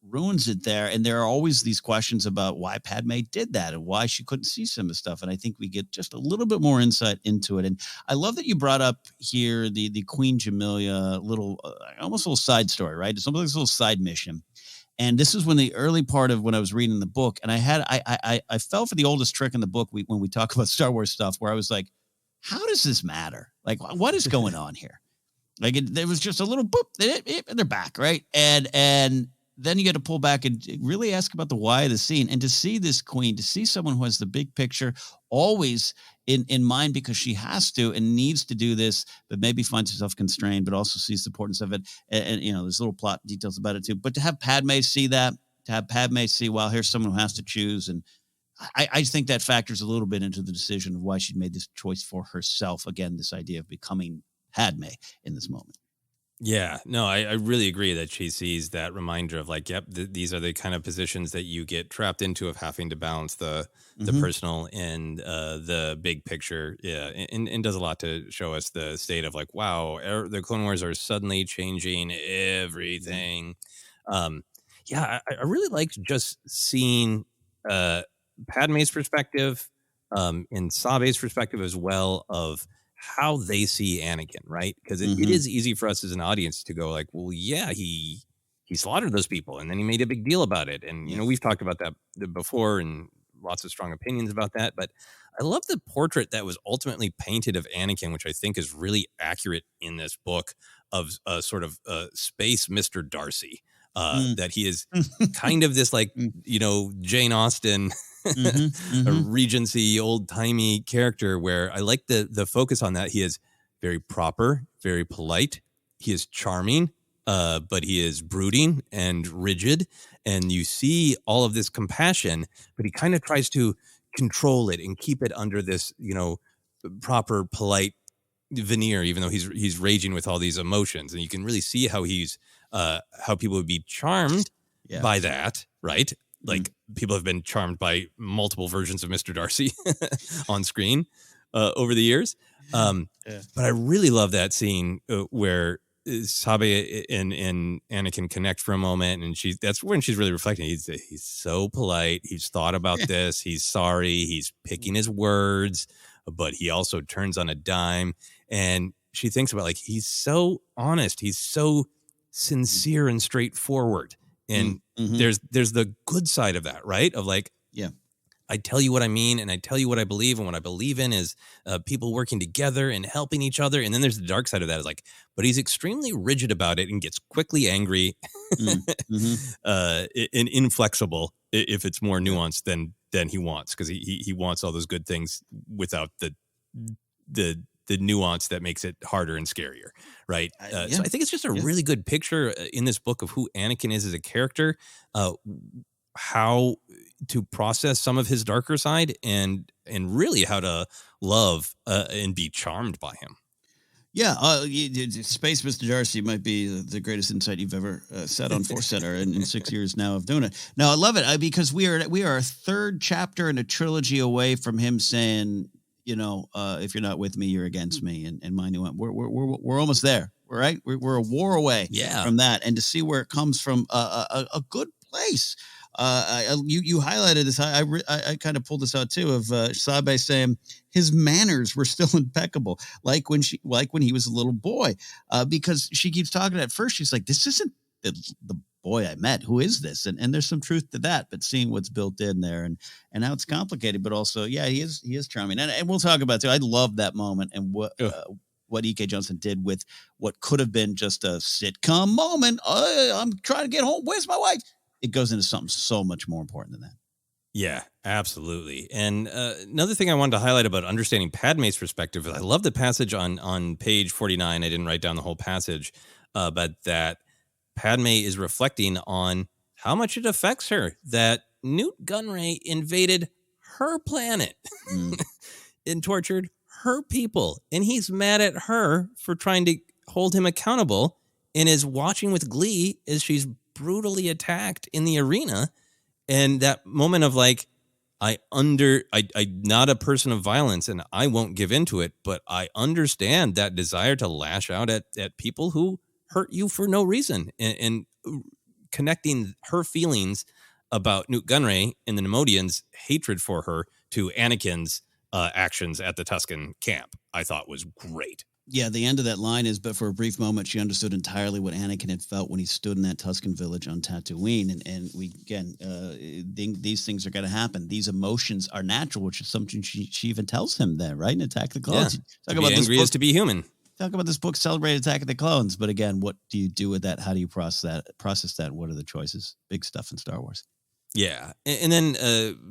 C: ruins it there. And there are always these questions about why Padme did that and why she couldn't see some of the stuff. And I think we get just a little bit more insight into it. And I love that you brought up here the Queen Jamelia little, almost a little side story, right? It's almost like a little side mission. And this is when the early part of when I was reading the book, and I fell for the oldest trick in the book when we talk about Star Wars stuff, where I was like, how does this matter? Like, what is going on here? Like, there was just a little boop, and they're back, right? And then you got to pull back and really ask about the why of the scene. And to see this queen, to see someone who has the big picture always in mind, because she has to and needs to do this, but maybe finds herself constrained, but also sees the importance of it. And there's little plot details about it too. But to have Padme see that, to have Padme see, well, here's someone who has to choose. And I think that factors a little bit into the decision of why she made this choice for herself. Again, this idea of becoming Padme in this moment.
B: Yeah, no, I really agree that she sees that reminder of like, yep, these are the kind of positions that you get trapped into, of having to balance the personal and the big picture. Yeah, and does a lot to show us the state of like, wow, the Clone Wars are suddenly changing everything. I really liked just seeing Padme's perspective, and Sabe's perspective as well, of how they see Anakin, right? Because it is easy for us as an audience to go like, well, yeah, he slaughtered those people, and then he made a big deal about it. And, we've talked about that before and lots of strong opinions about that. But I love the portrait that was ultimately painted of Anakin, which I think is really accurate in this book, of sort of space Mr. Darcy. That he is kind of this like, Jane Austen, a Regency, old-timey character, where I like the focus on that. He is very proper, very polite. He is charming, but he is brooding and rigid. And you see all of this compassion, but he kind of tries to control it and keep it under this, proper, polite veneer, even though he's raging with all these emotions, and you can really see how how people would be charmed by that, right? Like people have been charmed by multiple versions of Mr. Darcy on screen over the years. But I really love that scene where Sabe and Anakin connect for a moment, and that's when she's really reflecting. He's so polite. He's thought about this. He's sorry. He's picking his words, but he also turns on a dime. And she thinks about, like, he's so honest. He's so sincere and straightforward. And there's the good side of that, right? Of like, I tell you what I mean, and I tell you what I believe, and what I believe in is people working together and helping each other. And then there's the dark side of that, is like, but he's extremely rigid about it and gets quickly angry and inflexible if it's more nuanced than he wants, because he wants all those good things without the nuance that makes it harder and scarier, right? So I think it's just a really good picture in this book of who Anakin is as a character, how to process some of his darker side, and really how to love and be charmed by him.
C: Yeah, Space Mr. Darcy might be the greatest insight you've ever said on ForceCenter in 6 years now of doing it. No, I love it because we are a third chapter in a trilogy away from him saying, if you're not with me, you're against me, and mine went. We're almost there, right? We're a war away from that, and to see where it comes from, a good place. You highlighted this. I kind of pulled this out too of Sabe saying his manners were still impeccable, like when he was a little boy, because she keeps talking. At first, she's like, "This isn't the boy I met. Who is this?" And there's some truth to that, but seeing what's built in there and how it's complicated, but also, he is charming, and we'll talk about it too. I love that moment and what E.K. Johnston did with what could have been just a sitcom moment. I'm trying to get home. Where's my wife? It goes into something so much more important than that.
B: Yeah, absolutely. And another thing I wanted to highlight about understanding Padme's perspective is I love the passage on page 49. I didn't write down the whole passage, but that Padme is reflecting on how much it affects her that Newt Gunray invaded her planet and tortured her people. And he's mad at her for trying to hold him accountable and is watching with glee as she's brutally attacked in the arena. And that moment of like, I'm not a person of violence and I won't give into it, but I understand that desire to lash out at people who hurt you for no reason, and connecting her feelings about Newt Gunray and the Neimoidians' hatred for her to Anakin's actions at the Tusken camp, I thought was great.
C: Yeah, the end of that line is, but for a brief moment, she understood entirely what Anakin had felt when he stood in that Tusken village on Tatooine. And we, again, these things are going to happen. These emotions are natural, which is something she even tells him there, right? In Attack of the Clones.
B: Yeah. Talk about angry is to be human.
C: Talk about this book, Celebrate Attack of the Clones. But again, what do you do with that? How do you process that? What are the choices? Big stuff in Star Wars.
B: Yeah. And then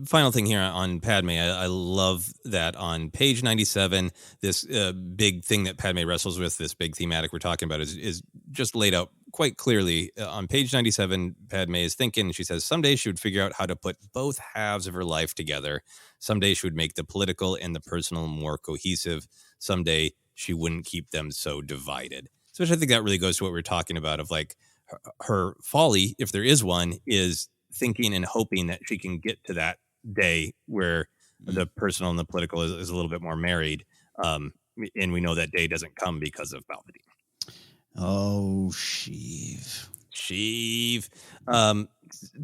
B: final thing here on Padme, I love that on page 97, this big thing that Padme wrestles with, this big thematic we're talking about is just laid out quite clearly. On page 97, Padme is thinking, she says, someday she would figure out how to put both halves of her life together. Someday she would make the political and the personal more cohesive. Someday she wouldn't keep them so divided. So I think that really goes to what we're talking about of like her folly, if there is one, is thinking and hoping that she can get to that day where the personal and the political is a little bit more married. And we know that day doesn't come because of Palpatine.
C: Oh, Sheev.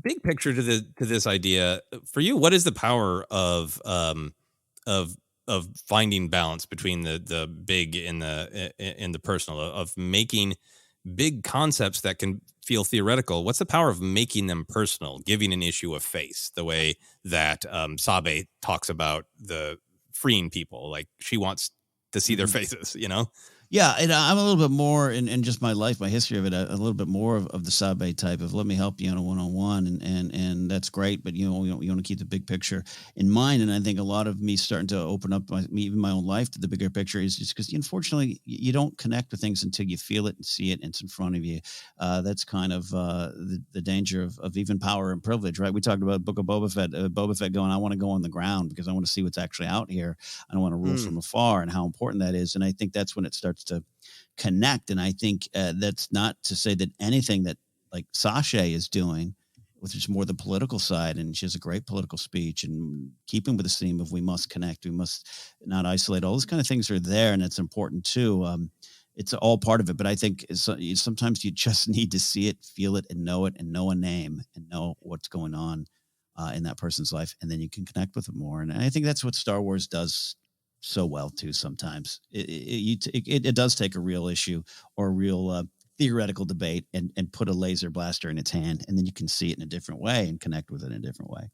B: Big picture to this idea for you. What is the power of finding balance between the big and the personal, of making big concepts that can feel theoretical? What's the power of making them personal, giving an issue a face, the way that Sabe talks about the freeing people? Like she wants to see their faces,
C: Yeah, and I'm a little bit more in just my life, my history of it, a little bit more of the Sabe type of let me help you on a one-on-one, and that's great, but you want to keep the big picture in mind. And I think a lot of me starting to open up even my own life to the bigger picture is just because unfortunately you don't connect with things until you feel it and see it and it's in front of you. That's kind of the danger of even power and privilege, right? We talked about Book of Boba Fett going, I want to go on the ground because I want to see what's actually out here. I don't want to rule from afar, and how important that is. And I think that's when it starts to connect. And I think that's not to say that anything that like Sasha is doing, which is more the political side, and she has a great political speech, and keeping with the theme of we must connect, we must not isolate, all those kind of things are there, and it's important too. It's all part of it, but I think sometimes you just need to see it, feel it, and know a name, and know what's going on in that person's life, and then you can connect with it more. And I think that's what Star Wars does so well too. Sometimes it does take a real issue or a real theoretical debate and put a laser blaster in its hand, and then you can see it in a different way and connect with it in a different way.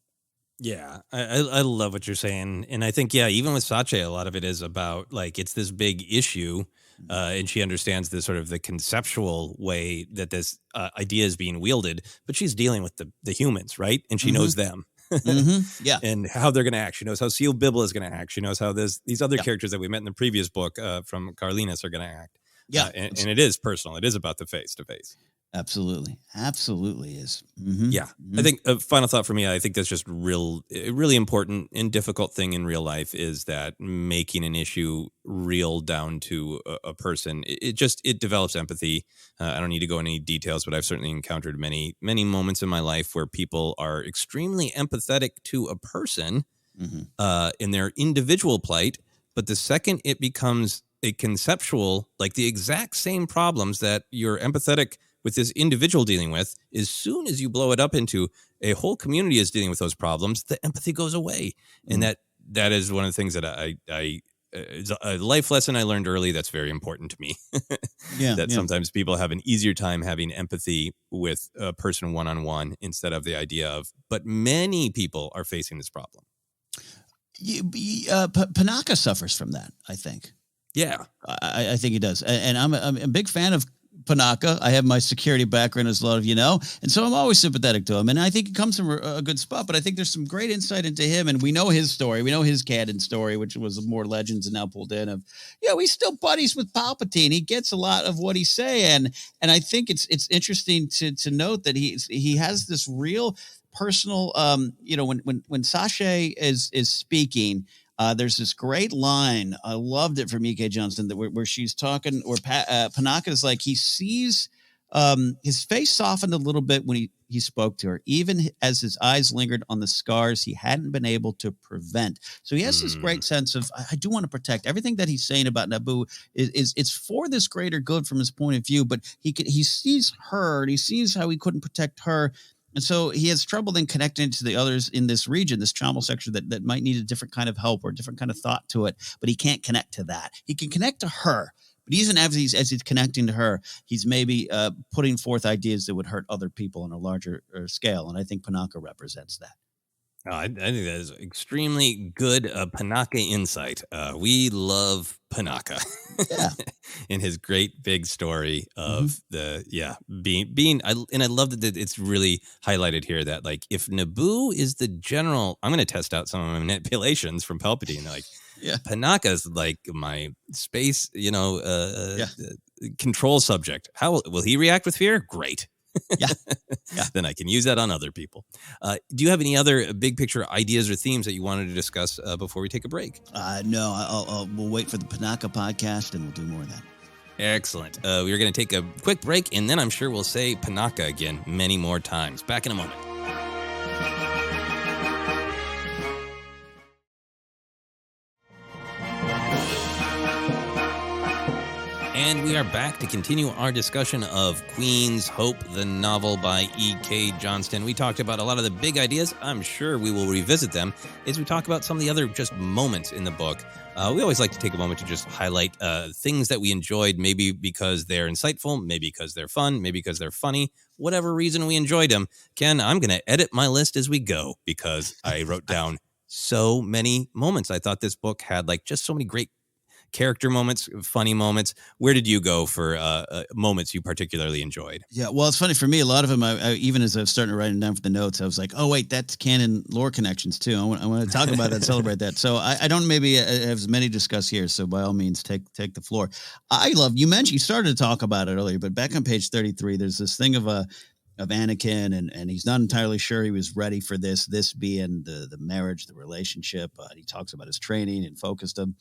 B: Yeah, I love what you're saying. And I think, yeah, even with Sache, a lot of it is about like, it's this big issue. And she understands the sort of the conceptual way that this idea is being wielded, but she's dealing with the humans, right? And she knows them.
C: Yeah.
B: And how they're going to act. She knows how Seal Bibble is going to act. She knows how these other characters that we met in the previous book from Carlinus are going to act.
C: Yeah.
B: And it is personal. It is about the face to face.
C: Absolutely is.
B: Yeah. I think a final thought for me, I think that's just really important and difficult thing in real life is that making an issue real down to a person, it develops empathy. I don't need to go into any details, but I've certainly encountered many moments in my life where people are extremely empathetic to a person in their individual plight. But the second it becomes a conceptual, like the exact same problems that you're empathetic with this individual dealing with, as soon as you blow it up into a whole community is dealing with those problems, the empathy goes away. And that is one of the things that it's a life lesson I learned early that's very important to me. Sometimes people have an easier time having empathy with a person one-on-one instead of the idea of, but many people are facing this problem.
C: Panaka suffers from that, I think.
B: Yeah.
C: I think he does. And I'm a big fan of Panaka. I have my security background, as a lot of you know, and so I'm always sympathetic to him. And I think it comes from a good spot, but I think there's some great insight into him. And we know his story. We know his canon story, which was more legends and now pulled in of, he's still buddies with Palpatine. He gets a lot of what he's saying. And I think it's interesting to note that he has this real personal, when Sasha is speaking, there's this great line. I loved it from E.K. Johnston where she's talking, or Panaka is like, he sees his face softened a little bit when he spoke to her, even as his eyes lingered on the scars he hadn't been able to prevent. So he has this great sense of, I do want to protect everything that he's saying about Naboo it's for this greater good from his point of view, but he sees her and he sees how he couldn't protect her. And so he has trouble then connecting to the others in this region, this Chommel sector that might need a different kind of help or a different kind of thought to it, but he can't connect to that. He can connect to her, but even as he's connecting to her, he's maybe putting forth ideas that would hurt other people on a larger scale. And I think Panaka represents that.
B: Oh, I think that is extremely good Panaka insight. We love Panaka. In his great big story of being I love that it's really highlighted here that like if Naboo is the general, I'm going to test out some of my manipulations from Palpatine. Like Panaka is like my space, control subject. How will he react with fear? Great. Then I can use that on other people. Do you have any other big picture ideas or themes that you wanted to discuss before we take a break?
C: No, we'll wait for the Panaka podcast and we'll do more of that.
B: Excellent. We are going to take a quick break and then I'm sure we'll say Panaka again many more times. Back in a moment. And we are back to continue our discussion of Queen's Hope, the novel by E.K. Johnston. We talked about a lot of the big ideas. I'm sure we will revisit them as we talk about some of the other just moments in the book. We always like to take a moment to just highlight things that we enjoyed, maybe because they're insightful, maybe because they're fun, maybe because they're funny, whatever reason we enjoyed them. Ken, I'm going to edit my list as we go because I wrote down so many moments. I thought this book had like just so many great character moments, funny moments. Where did you go for moments you particularly enjoyed?
C: Yeah, well, it's funny for me. A lot of them, I even as I was starting to write them down for the notes, I was like, "Oh wait, that's canon lore connections too." I want to talk about that, celebrate that. So I don't maybe have as many to discuss here. So by all means, take the floor. I love you mentioned you started to talk about it earlier, but back on page 33, there's this thing of Anakin, and he's not entirely sure he was ready for this being the marriage, the relationship. He talks about his training and focused on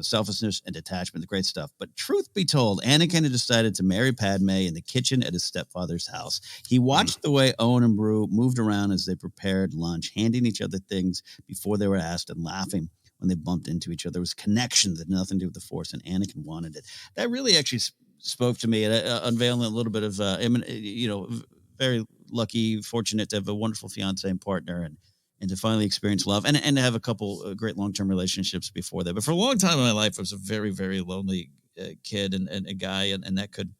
C: selfishness and detachment, the great stuff. But truth be told, Anakin had decided to marry Padme in the kitchen at his stepfather's house. He watched the way Owen and Beru moved around as they prepared lunch, handing each other things before they were asked and laughing when they bumped into each other. There was connection that had nothing to do with the Force, and Anakin wanted it. That really actually spoke to me, and unveiling a little bit of, very lucky, fortunate to have a wonderful fiance and partner, and to finally experience love, and to have a couple great long-term relationships before that. But for a long time in my life, I was a very, very lonely kid and a guy, and that could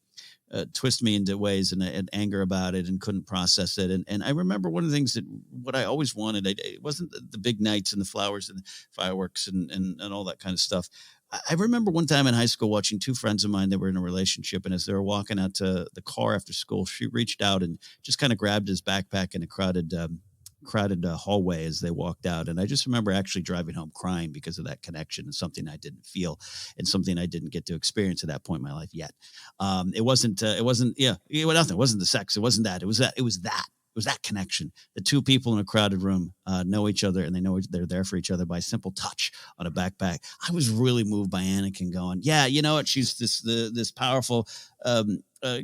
C: twist me into ways and anger about it, and couldn't process it. And I remember one of the things what I always wanted, it wasn't the big nights and the flowers and the fireworks and all that kind of stuff. I remember one time in high school watching two friends of mine that were in a relationship, and as they were walking out to the car after school, she reached out and just kind of grabbed his backpack in a crowded hallway as they walked out. And I just remember actually driving home crying because of that connection, and something I didn't feel and something I didn't get to experience at that point in my life yet. It wasn't nothing. It wasn't the sex. It wasn't that. It was that connection. The two people in a crowded room know each other, and they know they're there for each other by a simple touch on a backpack. I was really moved by Anakin going, yeah, you know what? She's this powerful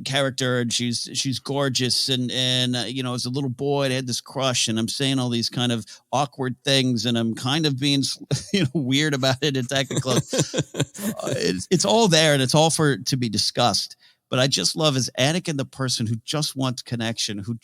C: character, and she's gorgeous. And as a little boy, I had this crush, and I'm saying all these kind of awkward things, and I'm kind of being, weird about it and technical. It's all there, and it's all to be discussed. But I just love as Anakin, the person who just wants connection, who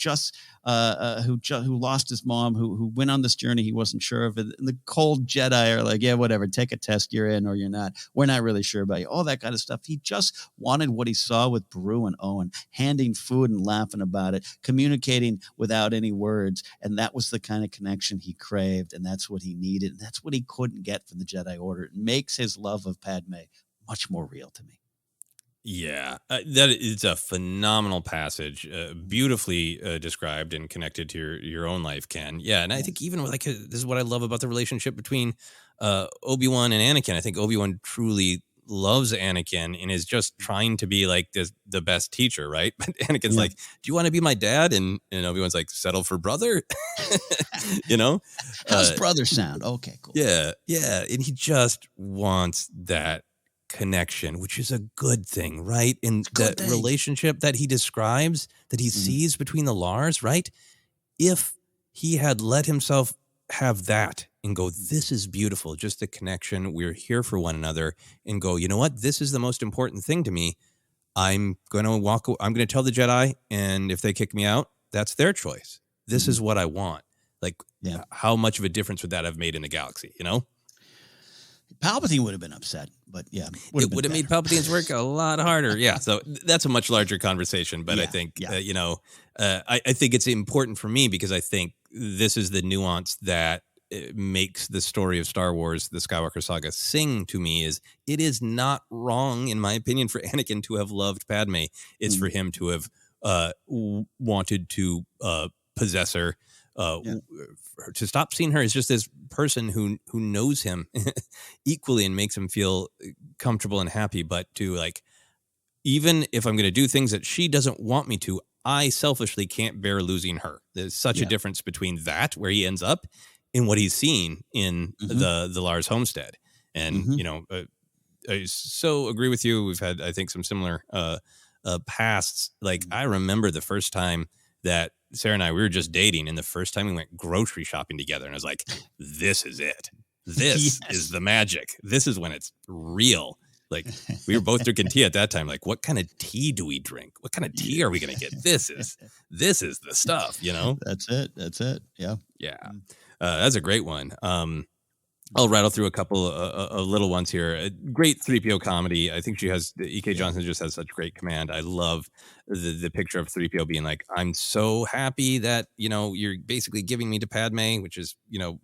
C: lost his mom, who went on this journey he wasn't sure of. And the cold Jedi are like, yeah, whatever, take a test, you're in or you're not. We're not really sure about you. All that kind of stuff. He just wanted what he saw with Beru and Owen, handing food and laughing about it, communicating without any words. And that was the kind of connection he craved, and that's what he needed. And that's what he couldn't get from the Jedi Order. It makes his love of Padme much more real to me.
B: Yeah, that is a phenomenal passage, beautifully described and connected to your own life, Ken. Yeah, and I think even this is what I love about the relationship between Obi-Wan and Anakin. I think Obi-Wan truly loves Anakin and is just trying to be like the best teacher, right? But Anakin's like, "Do you want to be my dad?" And Obi-Wan's like, "Settle for brother."
C: How's brother sound? Okay, cool.
B: Yeah, and he just wants that connection, which is a good thing, right? In that relationship that he describes, that he sees between the Lars, right? If he had let himself have that and go, this is beautiful, just the connection, we're here for one another, and go, you know what? This is the most important thing to me. I'm going to tell the Jedi, and if they kick me out, that's their choice. This is what I want. Like, how much of a difference would that have made in the galaxy, Palpatine
C: would have been upset, but yeah.
B: It would have made Palpatine's work a lot harder. Yeah, so that's a much larger conversation, but I think, I think it's important for me because I think this is the nuance that makes the story of Star Wars, the Skywalker saga, sing to me. Is it is not wrong, in my opinion, for Anakin to have loved Padme. It's for him to have wanted to possess her. To stop seeing her as just this person who knows him equally and makes him feel comfortable and happy, but to even if I'm going to do things that she doesn't want me to, I selfishly can't bear losing her. There's such a difference between that, where he ends up, and what he's seen in the Lars homestead. And I so agree with you. We've had, I think, some similar pasts. I remember the first time that Sarah and I, we were just dating, and the first time we went grocery shopping together, and I was like, this is it. This is the magic. This is when it's real. We were both drinking tea at that time. What kind of tea do we drink? What kind of tea are we going to get? This is the stuff,
C: That's it. Yeah.
B: Yeah. That's a great one. I'll rattle through a couple of little ones here. A great 3PO comedy. I think E.K. Johnston just has such great command. I love the picture of 3PO being like, I'm so happy that, you're basically giving me to Padme, which is,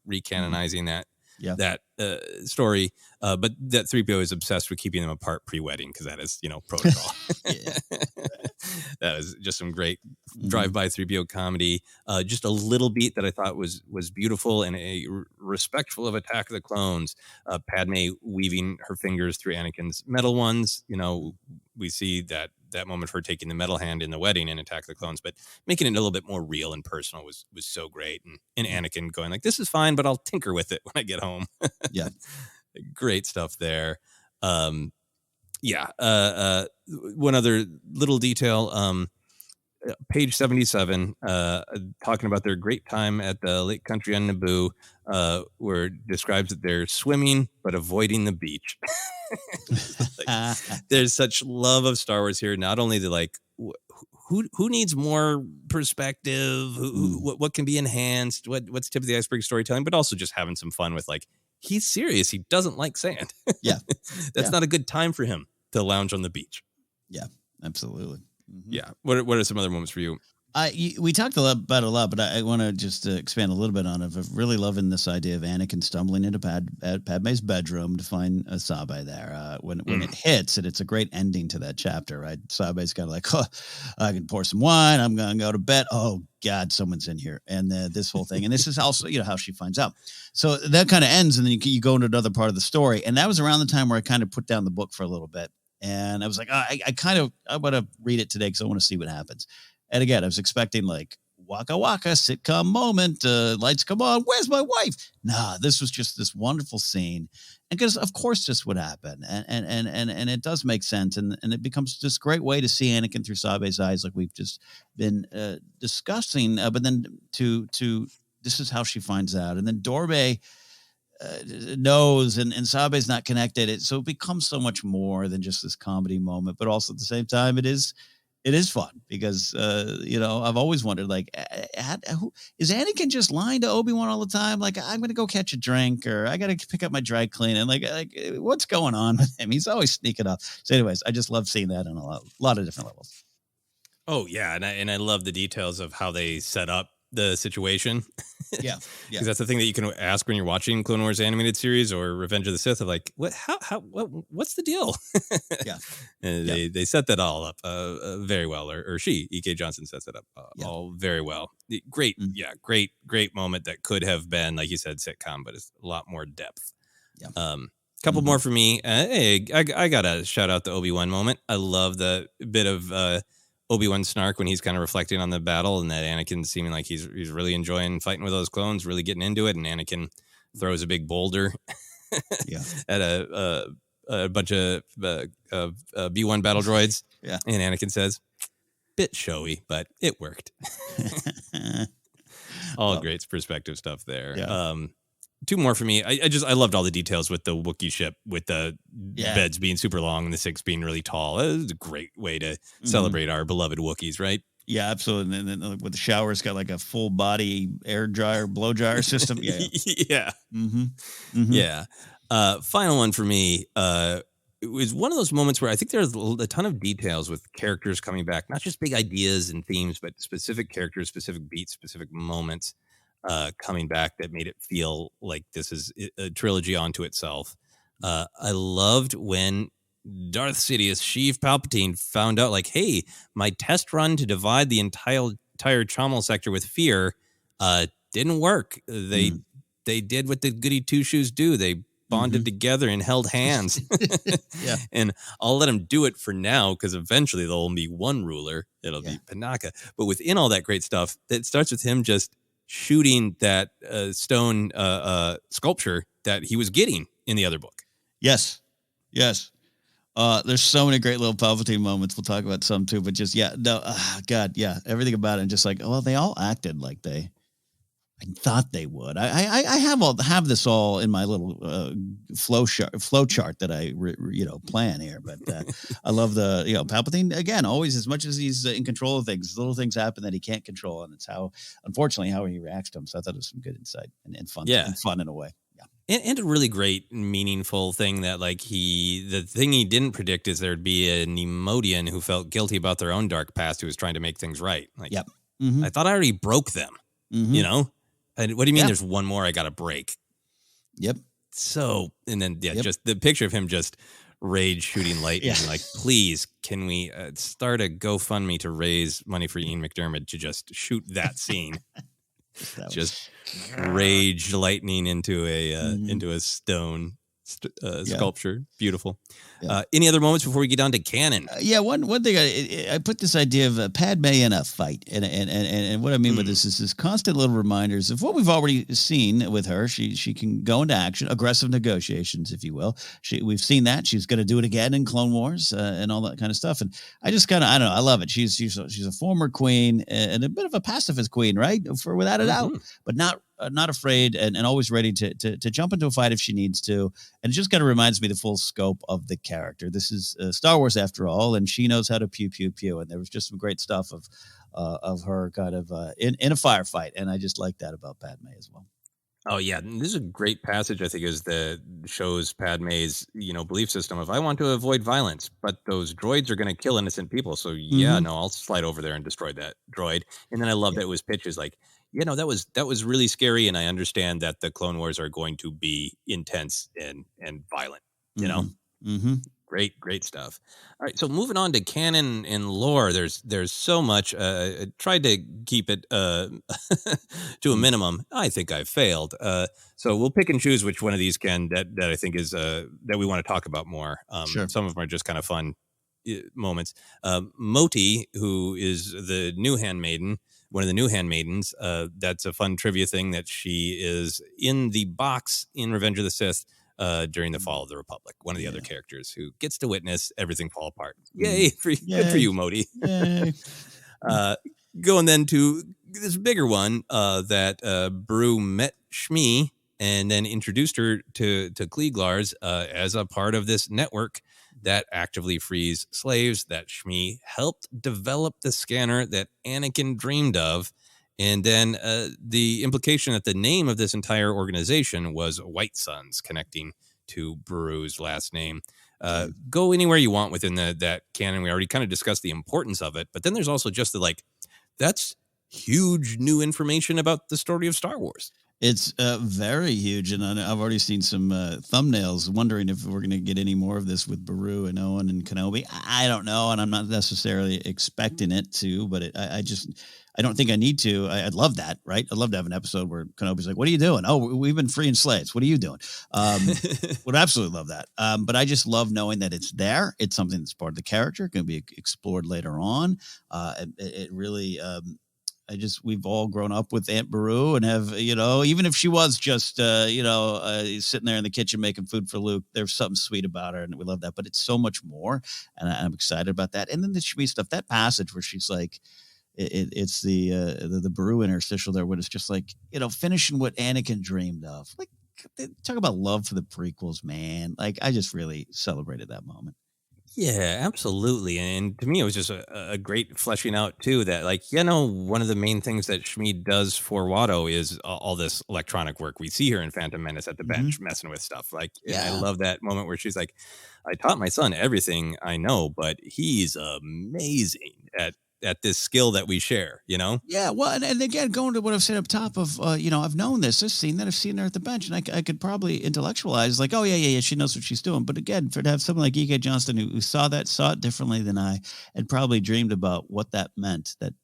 B: recanonizing that that story. But that 3PO is obsessed with keeping them apart pre-wedding because that is, protocol. That was just some great drive-by 3PO comedy. Just a little beat that I thought was beautiful and respectful of Attack of the Clones. Padme weaving her fingers through Anakin's metal ones. We see that moment of her taking the metal hand in the wedding in Attack of the Clones, but making it a little bit more real and personal was so great. And Anakin going like, this is fine, but I'll tinker with it when I get home.
C: Yeah.
B: Great stuff there. One other little detail, page 77, talking about their great time at the Lake Country on Naboo, where it describes that they're swimming but avoiding the beach. There's such love of Star Wars here. Not only the who needs more perspective, what can be enhanced, what's tip of the iceberg storytelling, but also just having some fun with he's serious. He doesn't like sand.
C: Yeah.
B: That's not a good time for him to lounge on the beach.
C: Yeah, absolutely. Mm-hmm.
B: Yeah. What are some other moments for you?
C: We talked about it a lot, but I want to just expand a little bit on it. I'm really loving this idea of Anakin stumbling into Padme's bedroom to find Sabe there. When it hits, and it's a great ending to that chapter, right? Sabe's kind of I can pour some wine. I'm going to go to bed. Oh, God, someone's in here. And this whole thing. And this is also, how she finds out. So that kind of ends, and then you go into another part of the story. And that was around the time where I kind of put down the book for a little bit. And I was like, I want to read it today because I want to see what happens. And again, I was expecting waka waka sitcom moment, lights come on, where's my wife? Nah, this was just this wonderful scene. And because of course this would happen. And it does make sense. And it becomes this great way to see Anakin through Sabe's eyes, like we've just been discussing. But then to this is how she finds out. And then Dorbe knows, and Sabe's not connected. So it becomes so much more than just this comedy moment, but also at the same time, it is fun because, I've always wondered, is Anakin just lying to Obi-Wan all the time? I'm going to go catch a drink, or I got to pick up my dry cleaning. What's going on with him? He's always sneaking up. So anyways, I just love seeing that on a lot of different levels.
B: Oh yeah. And I love the details of how they set up the situation.
C: Yeah.
B: Because that's the thing that you can ask when you're watching Clone Wars animated series or Revenge of the Sith, of what's the deal?
C: Yeah.
B: And they set that all up very well, or she, E.K. Johnston, sets it up all very well. Great. Mm-hmm. Yeah. Great moment that could have been, like you said, sitcom, but it's a lot more depth.
C: Yeah.
B: Couple more for me. Hey, I gotta shout out the Obi-Wan moment. I love the bit of Obi-Wan snark when he's kind of reflecting on the battle, and that Anakin seeming like he's really enjoying fighting with those clones, really getting into it, and Anakin throws a big boulder at a bunch of B-1 battle droids.
C: Yeah.
B: And Anakin says, bit showy, but it worked. All great perspective stuff there.
C: Yeah.
B: Two more for me. I loved all the details with the Wookiee ship, with the beds being super long and the six being really tall. It was a great way to celebrate our beloved Wookiees, right?
C: Yeah, absolutely. And then with the shower, it's got a full body air dryer, blow dryer system. Yeah.
B: Yeah.
C: Mm-hmm. Mm-hmm.
B: Yeah. Final one for me. It was one of those moments where I think there's a ton of details with characters coming back, not just big ideas and themes, but specific characters, specific beats, specific moments coming back that made it feel like this is a trilogy onto itself. I loved when Darth Sidious, Sheev Palpatine, found out hey, my test run to divide the entire Chommel sector with fear didn't work. They did what the goody two shoes do. They bonded together and held hands.
C: Yeah.
B: And I'll let them do it for now, because eventually there'll only be one ruler. It'll be Panaka. But within all that great stuff, it starts with him just shooting that stone sculpture that he was getting in the other book.
C: Yes. There's so many great little Palpatine moments. We'll talk about some too, but just, God, everything about it. And just they all acted like I thought they would. I have this all in my little flow chart that I plan here. But I love the Palpatine again. Always, as much as he's in control of things, little things happen that he can't control, and it's unfortunately how he reacts to them. So I thought it was some good insight and fun.
B: Yeah,
C: and fun in a way. Yeah,
B: and a really great, meaningful thing that the thing he didn't predict is there'd be a Neimoidian who felt guilty about their own dark past, who was trying to make things right.
C: Yep. Mm-hmm.
B: I thought I already broke them.
C: Mm-hmm.
B: And what do you mean? There's one more I got to break?
C: Yep.
B: so, and then just the picture of him just rage shooting lightning. Like, please, can we start a GoFundMe to raise money for Ian McDiarmid to just shoot that scene? Just rage lightning into a stone sculpture. Beautiful. Any other moments before we get on to canon?
C: One thing I put this idea of Padme in a fight, and what I mean by this is this constant little reminders of what we've already seen with her. She can go into action, aggressive negotiations, if you will. We've seen that she's going to do it again in Clone Wars and all that kind of stuff. And I just kind of I don't know, I love it. She's a former queen and a bit of a pacifist queen, right? Without a doubt, but not afraid and always ready to jump into a fight if she needs to. And it just kind of reminds me the full scope of the character. This is Star Wars after all, and she knows how to pew, pew, pew. And there was just some great stuff of her kind of in a firefight. And I just like that about Padme as well.
B: Oh, yeah. This is a great passage, I think, is that shows Padme's, belief system of, I want to avoid violence, but those droids are going to kill innocent people. So, I'll slide over there and destroy that droid. And then I love that it was pitches like, that was really scary. And I understand that the Clone Wars are going to be intense and violent, Great stuff. All right. So moving on to canon and lore, there's so much. I tried to keep it to a minimum. I think I failed. So we'll pick and choose which one of these, Ken, that I think is that we want to talk about more.
C: Sure.
B: Some of them are just kind of fun moments. Moti, who is the new handmaiden, one of the new handmaidens, that's a fun trivia thing that she is in the box in Revenge of the Sith during the fall of the Republic. One of the other characters who gets to witness everything fall apart. Yay! Good for you, Moti.
C: Yay.
B: Going then to this bigger one that Beru met Shmi and then introduced her to Kleeglars as a part of this network that actively frees slaves, that Shmi helped develop the scanner that Anakin dreamed of. And then the implication that the name of this entire organization was White Suns, connecting to Beru's last name. Go anywhere you want within that canon. We already kind of discussed the importance of it. But then there's also just that's huge new information about the story of Star Wars.
C: It's very huge, and I've already seen some thumbnails wondering if we're going to get any more of this with Beru and Owen and Kenobi. I don't know, and I'm not necessarily expecting it to, but I don't think I need to. I'd love that, right? I'd love to have an episode where Kenobi's like, what are you doing? Oh, we've been freeing slaves. What are you doing? Would absolutely love that. But I just love knowing that it's there. It's something that's part of the character, going to be explored later on. It really... we've all grown up with Aunt Beru and have, even if she was just, sitting there in the kitchen making food for Luke, there's something sweet about her and we love that, but it's so much more. And I'm excited about that. And then the Shmi stuff, that passage where she's like, it's the Beru interstitial there, when it's just like, finishing what Anakin dreamed of. Like, talk about love for the prequels, man. Like, I just really celebrated that moment.
B: Yeah, absolutely. And to me, it was just a great fleshing out, too, that, one of the main things that Shmi does for Watto is all this electronic work. We see her in Phantom Menace at the bench messing with stuff. I love that moment where she's like, I taught my son everything I know, but he's amazing at this skill that we share,
C: Yeah, well, and again, going to what I've said up top of, I've known this, I've seen her at the bench, and I could probably intellectualize, like, oh, yeah, she knows what she's doing. But again, to have someone like E.K. Johnston who saw it differently than I, and probably dreamed about what that meant, that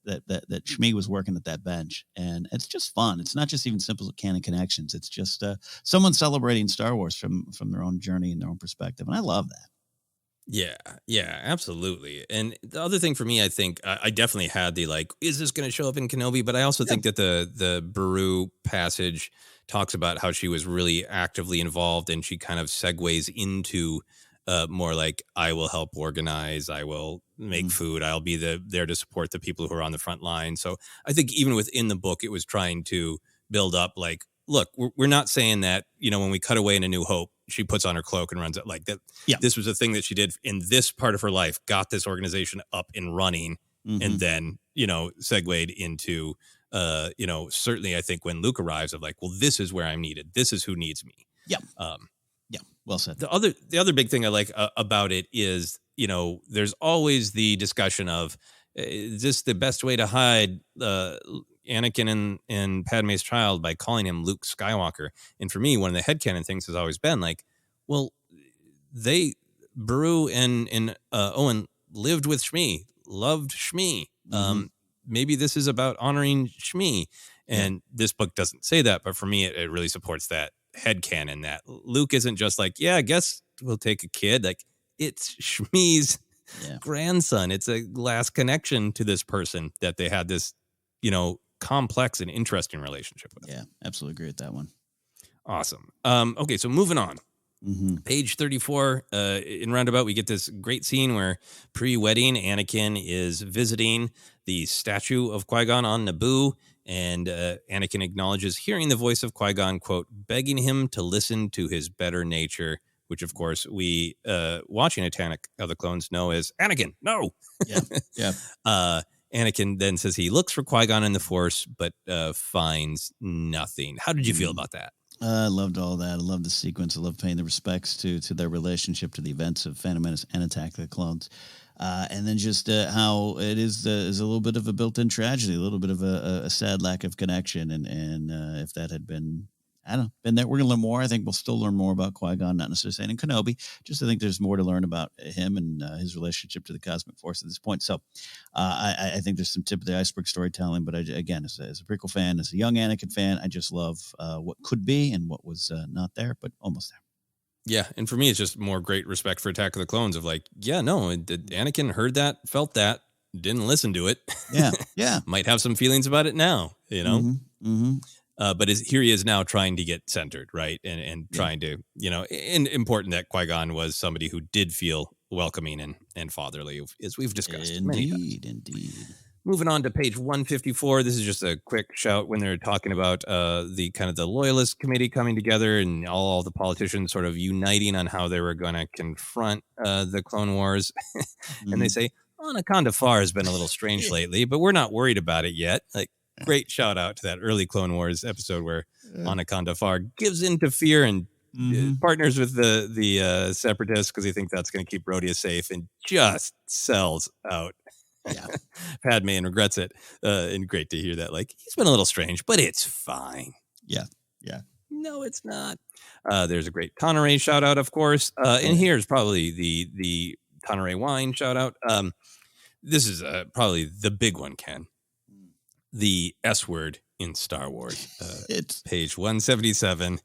C: Shmi was working at that bench. And it's just fun. It's not just even simple canon connections. It's just someone celebrating Star Wars from their own journey and their own perspective. And I love that.
B: Yeah, absolutely. And the other thing for me, I think I definitely had the is this going to show up in Kenobi? But I also think that the Beru passage talks about how she was really actively involved, and she kind of segues into more like, I will help organize, I will make food, I'll be there to support the people who are on the front line. So I think even within the book, it was trying to build up look, we're not saying that, when we cut away in A New Hope, she puts on her cloak and runs it like that. Yeah. This was a thing that she did in this part of her life, got this organization up and running, and then, segued into, certainly I think when Luke arrives of this is where I'm needed. This is who needs me.
C: Yeah. Yeah. Well said.
B: The other big thing I like about it is, there's always the discussion of, is this the best way to hide, Anakin and Padme's child by calling him Luke Skywalker. And for me, one of the headcanon things has always been like, well, Beru and Owen lived with Shmi, loved Shmi. Maybe this is about honoring Shmi. And this book doesn't say that, but for me, it really supports that headcanon that Luke isn't just like, yeah, I guess we'll take a kid. Like, it's Shmi's grandson. It's a last connection to this person that they had this, complex and interesting relationship with.
C: Yeah, absolutely agree with that one.
B: Awesome. Okay, so moving on. Page 34, in Roundabout, we get this great scene where pre-wedding Anakin is visiting the statue of Qui-Gon on Naboo, and Anakin acknowledges hearing the voice of Qui-Gon, quote, begging him to listen to his better nature, which, of course, we, watching Attack of the Clones, know as Anakin, no!
C: Yeah.
B: Anakin then says he looks for Qui-Gon in the Force, but finds nothing. How did you feel about that?
C: I loved all that. I loved the sequence. I love paying the respects to their relationship to the events of Phantom Menace and Attack of the Clones. And then just how it is a little bit of a built-in tragedy, a little bit of a sad lack of connection. And if that had been, I don't know, been there, we're going to learn more. I think we'll still learn more about Qui-Gon, not necessarily saying in Kenobi. Just I think there's more to learn about him and his relationship to the Cosmic Force at this point. So I think there's some tip of the iceberg storytelling. But again, as a prequel fan, as a young Anakin fan, I just love what could be and what was not there, but almost there.
B: Yeah, and for me, it's just more great respect for Attack of the Clones of like, Anakin heard that, felt that, didn't listen to it.
C: Yeah.
B: Might have some feelings about it now, but here he is now trying to get centered, right? And trying to, and important that Qui-Gon was somebody who did feel welcoming and fatherly, as we've discussed.
C: Indeed.
B: Moving on to page 154, this is just a quick shout when they're talking about the kind of the Loyalist Committee coming together and all the politicians sort of uniting on how they were going to confront the Clone Wars. And they say, Anaconda Far has been a little strange lately, but we're not worried about it yet. Like, great shout out to that early Clone Wars episode where Anaconda Far gives in to fear and partners with the Separatists because he thinks that's going to keep Rhodia safe and just sells out.
C: Yeah.
B: Padme and regrets it. And great to hear that. Like, he's been a little strange, but it's fine.
C: Yeah.
B: No, it's not. There's a great Tonneray shout out, of course. And here's probably the Tonneray wine shout out. This is probably the big one, Ken. The S word in Star Wars. It's page 177.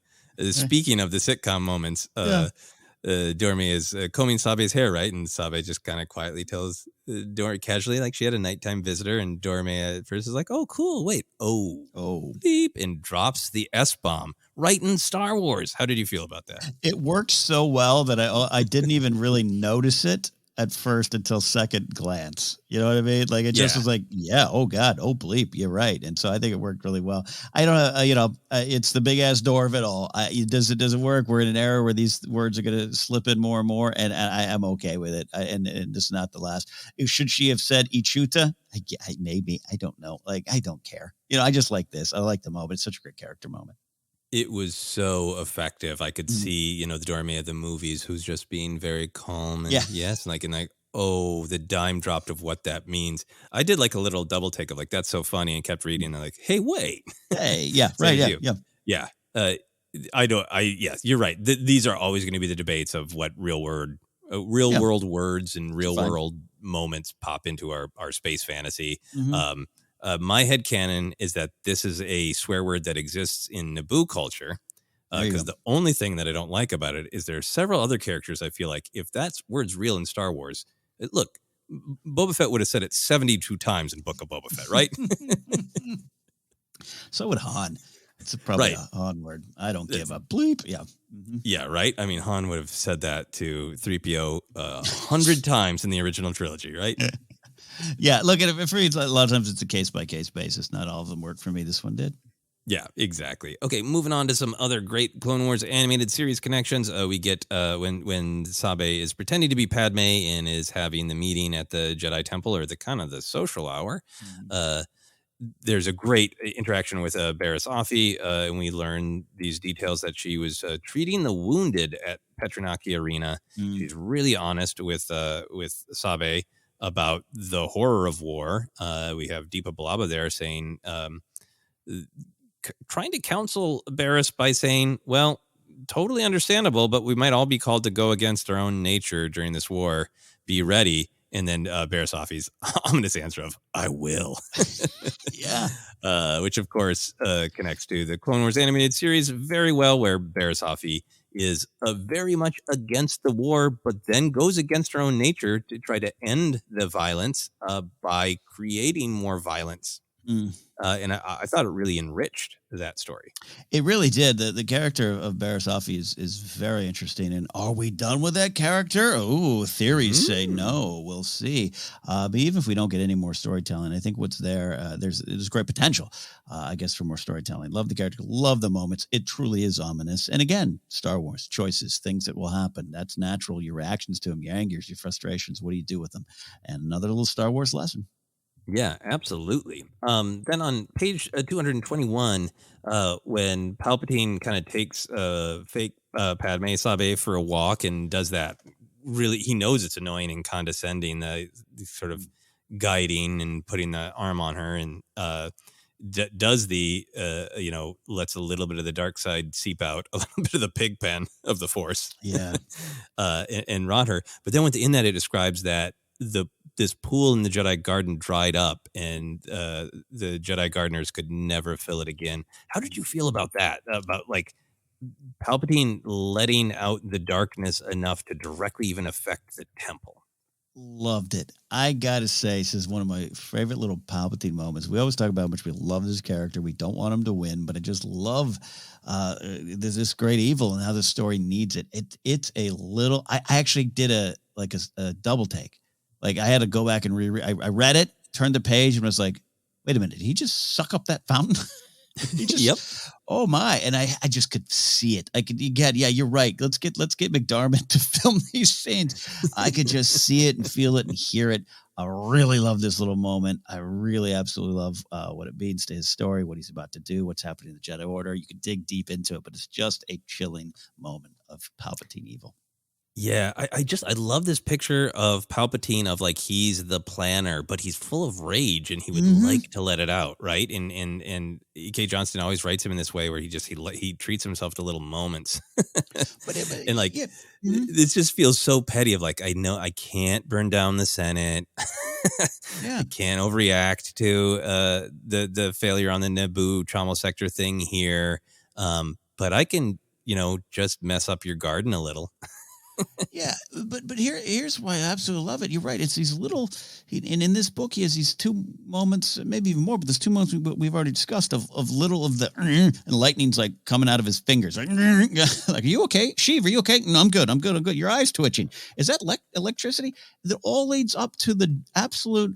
B: Speaking of the sitcom moments, Dormy is combing Sabe's hair, right? And Sabe just kind of quietly tells Dormy casually, like she had a nighttime visitor, and Dormy at first is like, oh, cool, wait, beep, and drops the S-bomb right in Star Wars. How did you feel about that?
C: It worked so well that I didn't even really notice it at first until second glance. You know what I mean? Like it just was like, oh God, oh bleep, you're right. And so I think it worked really well. I don't know, it's the big ass door of it all. Does it work? We're in an era where these words are going to slip in more and more, and I'm okay with it. And this is not the last. Should she have said Ichuta? Maybe, I don't know. Like, I don't care. I just like this. I like the moment. It's such a great character moment.
B: It was so effective. I could see, the Dormy of the movies who's just being very calm. And the dime dropped of what that means. I did like a little double take of like, that's so funny, and kept reading. And like, hey, wait.
C: Hey, yeah, right.
B: Yeah. You're right. These are always going to be the debates of what real world words and real world moments pop into our space fantasy. My headcanon is that this is a swear word that exists in Naboo culture, because the only thing that I don't like about it is there are several other characters I feel like if that word's real in Star Wars, look, Boba Fett would have said it 72 times in Book of Boba Fett, right?
C: So would Han. It's probably a Han word. I don't give a bleep. Yeah.
B: Yeah, right? I mean, Han would have said that to 3PO 100 times in the original trilogy, right?
C: Yeah, look at it. For me, a lot of times it's a case-by-case basis. Not all of them work for me. This one did.
B: Yeah, exactly. Okay, moving on to some other great Clone Wars animated series connections. We get when Sabe is pretending to be Padme and is having the meeting at the Jedi Temple, or the kind of the social hour. There's a great interaction with Barriss Offee, and we learn these details that she was treating the wounded at Petranaki Arena. She's really honest with Sabe about the horror of war. We have Deepa Balaba there saying trying to counsel Barriss by saying, well, totally understandable, but we might all be called to go against our own nature during this war. Be ready. And then Barriss Offee's ominous answer of, I will.
C: Yeah.
B: Which, of course, connects to the Clone Wars animated series very well, where Barriss Offee is very much against the war, but then goes against her own nature to try to end the violence by creating more violence. And I thought it really enriched that story.
C: It really did. The character of Barriss Offee is very interesting. And are we done with that character? Oh, theories say no. We'll see. But even if we don't get any more storytelling, I think what's there, there's great potential, I guess, for more storytelling. Love the character. Love the moments. It truly is ominous. And again, Star Wars, choices, things that will happen. That's natural. Your reactions to them, your angers, your frustrations. What do you do with them? And another little Star Wars lesson.
B: Yeah, absolutely. Then on page 221, when Palpatine kind of takes fake Padme Sabe for a walk and does that, really, he knows it's annoying and condescending, the sort of guiding and putting the arm on her, and does the, lets a little bit of the dark side seep out, a little bit of the pig pen of the Force.
C: Yeah.
B: and rot her. But then within that, it describes that this pool in the Jedi Garden dried up, and the Jedi gardeners could never fill it again. How did you feel about that? About like Palpatine letting out the darkness enough to directly even affect the temple?
C: Loved it. I gotta say, this is one of my favorite little Palpatine moments. We always talk about how much we love this character. We don't want him to win, but I just love there's this great evil and how the story needs it. It's a little. I actually did a double take. Like, I had to go back and reread. I read it, turned the page, and was like, wait a minute, did he just suck up that fountain? He just,
B: yep.
C: Oh my. And I just could see it. Yeah, you're right. Let's get McDermott to film these scenes. I could just see it and feel it and hear it. I really love this little moment. I really absolutely love what it means to his story, what he's about to do, what's happening in the Jedi Order. You can dig deep into it, but it's just a chilling moment of Palpatine evil.
B: Yeah, I love this picture of Palpatine, of like, he's the planner, but he's full of rage and he would like to let it out, right? And E.K. Johnston always writes him in this way where he treats himself to little moments. And like, this just feels so petty of like, I know I can't burn down the Senate. I can't overreact to the failure on the Naboo trauma sector thing here. But I can, just mess up your garden a little.
C: Yeah, but here's why I absolutely love it. You're right. It's these little, and in this book, he has these two moments, maybe even more, but there's two moments we've already discussed of little of the, and lightning's like coming out of his fingers. Like, are you okay? Sheev, are you okay? No, I'm good. Your eye's twitching. Is that electricity? That all leads up to the absolute,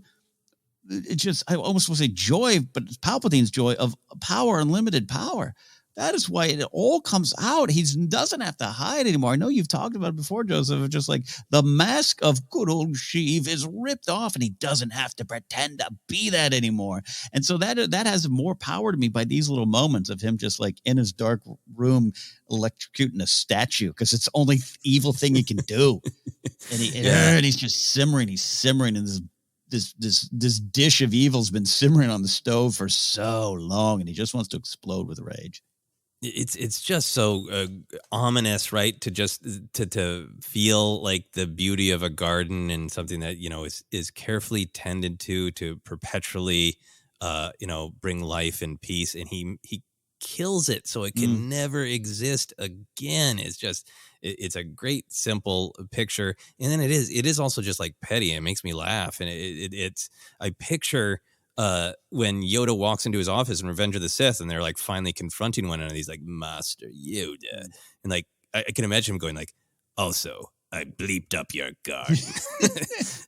C: it's just, I almost want to say joy, but it's Palpatine's joy of power, unlimited power. That is why it all comes out. He doesn't have to hide anymore. I know you've talked about it before, Joseph, of just like the mask of good old Sheev is ripped off and he doesn't have to pretend to be that anymore. And so that has more power to me by these little moments of him just like in his dark room electrocuting a statue because it's the only evil thing he can do. And he's just simmering. He's simmering in this dish of evil's been simmering on the stove for so long and he just wants to explode with rage.
B: It's just so ominous, right? To just to feel like the beauty of a garden and something that is carefully tended to perpetually bring life and peace, and he kills it so it can never exist again. It's a great simple picture, and then it is also just like petty. It makes me laugh, and I picture when Yoda walks into his office in Revenge of the Sith and they're like finally confronting one another, he's like, Master Yoda. And like, I can imagine him going like, also, I bleeped up your garden.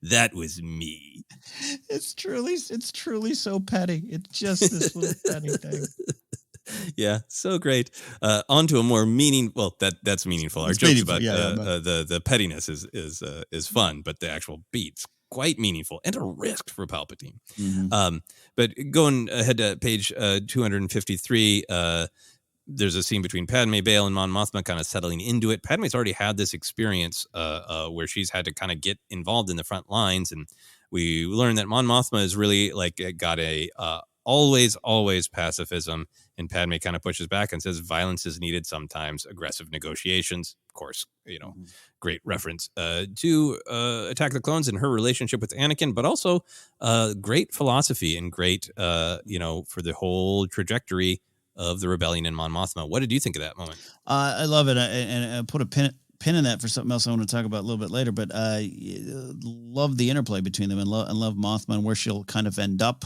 B: That was me.
C: It's truly so petty. It's just this little petty thing.
B: Yeah, so great. On to a more that's meaningful. Our jokes about the pettiness is fun, but the actual beats quite meaningful and a risk for Palpatine. But going ahead to page 253, there's a scene between Padme, Bail, and Mon Mothma kind of settling into it. Padme's already had this experience where she's had to kind of get involved in the front lines, and we learned that Mon Mothma is really like got a always pacifism. And Padme kind of pushes back and says violence is needed sometimes, aggressive negotiations. Of course, great reference to Attack of the Clones and her relationship with Anakin, but also great philosophy and great, for the whole trajectory of the rebellion in Mon Mothma. What did you think of that moment?
C: I love it. And I put a pin in that for something else I want to talk about a little bit later, but I love the interplay between them and love Mothma and where she'll kind of end up.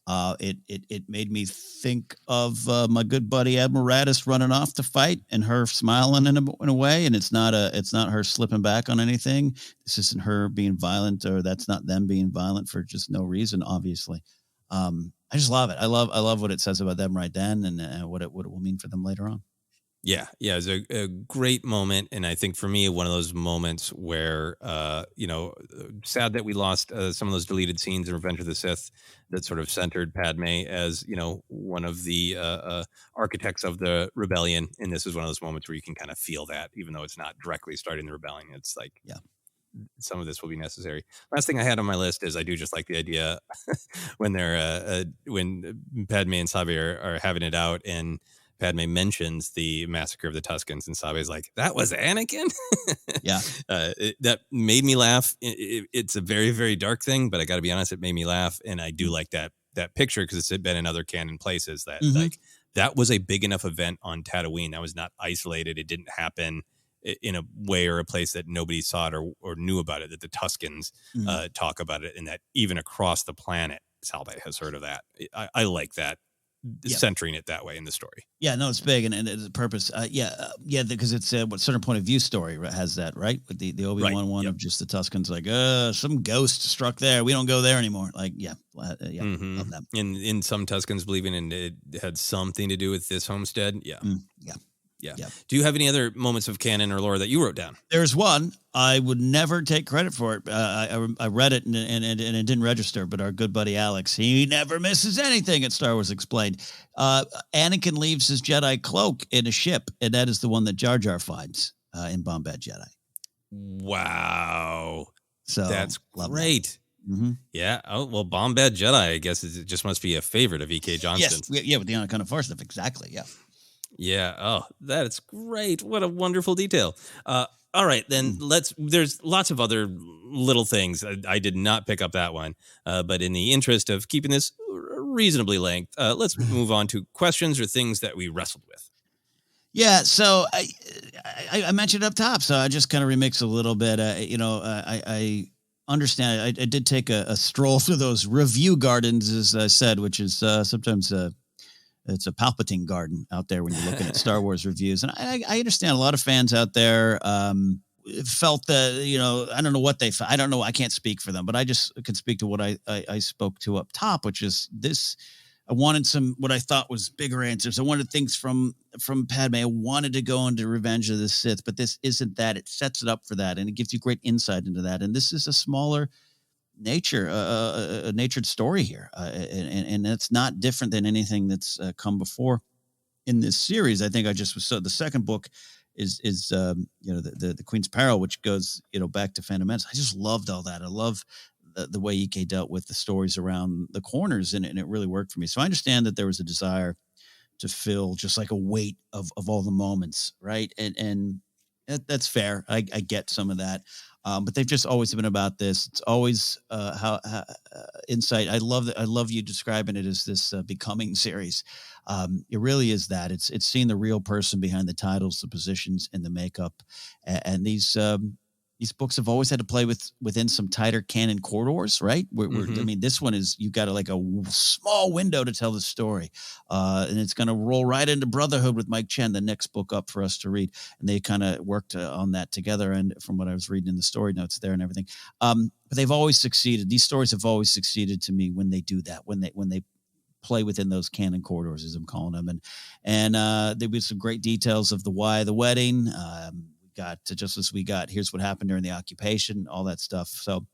C: It made me think of my good buddy Admiral Raddus running off to fight and her smiling in a way, and it's not her slipping back on anything. This isn't her being violent, or that's not them being violent for just no reason, obviously. I just love it. I love what it says about them right then, and what it will mean for them later on.
B: Yeah, it's a great moment, and I think for me, one of those moments where, sad that we lost some of those deleted scenes in Revenge of the Sith that sort of centered Padme as, one of the architects of the rebellion, and this is one of those moments where you can kind of feel that, even though it's not directly starting the rebellion. It's like, some of this will be necessary. Last thing I had on my list is I do just like the idea when they're when Padme and Sabe are having it out, and Padme mentions the massacre of the Tuscans, and Sabe's like, "That was Anakin."
C: Yeah,
B: that made me laugh. It's a very, very dark thing, but I got to be honest, it made me laugh, and I do like that picture because it's been in other canon places that like that was a big enough event on Tatooine. That was not isolated. It didn't happen in a way or a place that nobody saw it or knew about it. That the Tuscans talk about it, and that even across the planet, Sabe has heard of that. I like that. Centering it that way in the story.
C: Yeah, no, it's big and it's a purpose. Because it's what certain point of view story has that, right? With the Obi-Wan one of just the Tuscans, like, some ghost struck there. We don't go there anymore. Like, love that.
B: In some Tuscans believing in it had something to do with this homestead. Yeah. Yeah. Do you have any other moments of canon or lore that you wrote down?
C: There's one. I would never take credit for it. I read it and it didn't register, but our good buddy Alex, he never misses anything at Star Wars Explained. Anakin leaves his Jedi cloak in a ship, and that is the one that Jar Jar finds in Bombad Jedi.
B: Wow.
C: So
B: that's great.
C: That. Mm-hmm.
B: Yeah. Oh, well, Bombad Jedi, I guess it just must be a favorite of E.K. Johnston.
C: Yes. Yeah, with the Anakin of Force stuff. Exactly. Yeah.
B: Yeah. Oh, that's great. What a wonderful detail. All right, then there's lots of other little things. I did not pick up that one. But in the interest of keeping this reasonably length, let's move on to questions or things that we wrestled with.
C: Yeah. So I mentioned it up top, so I just kind of remix a little bit. I understand. I did take a stroll through those review gardens, as I said, which is sometimes it's a Palpatine garden out there when you're looking at Star Wars reviews. And I understand a lot of fans out there felt that, I don't know what I don't know. I can't speak for them, but I just could speak to what I spoke to up top, which is this. I wanted what I thought was bigger answers. I wanted things from Padme. I wanted to go into Revenge of the Sith, but this isn't that. It sets it up for that, and it gives you great insight into that. And this is a smaller a natured story here, and it's not different than anything that's come before in this series. I think the second book is the Queen's Peril, which goes back to Phantom Menace. I just loved all that. I love the way EK dealt with the stories around the corners, and it really worked for me. So I understand that there was a desire to fill just like a weight of all the moments, right? And that's fair. I get some of that. But they've just always been about this. It's always how insight. I love you describing it as this becoming series. It really is that. It's seeing the real person behind the titles, the positions, and the makeup. And these books have always had to play within some tighter canon corridors, right? I mean, this one is you got a small window to tell the story, and it's going to roll right into Brotherhood with Mike Chen, the next book up for us to read. And they kind of worked on that together. And from what I was reading in the story notes there and everything, but they've always succeeded. These stories have always succeeded to me when they do that, when they play within those canon corridors, as I'm calling them. And there was some great details of the why of the wedding. Here's what happened during the occupation, all that stuff. So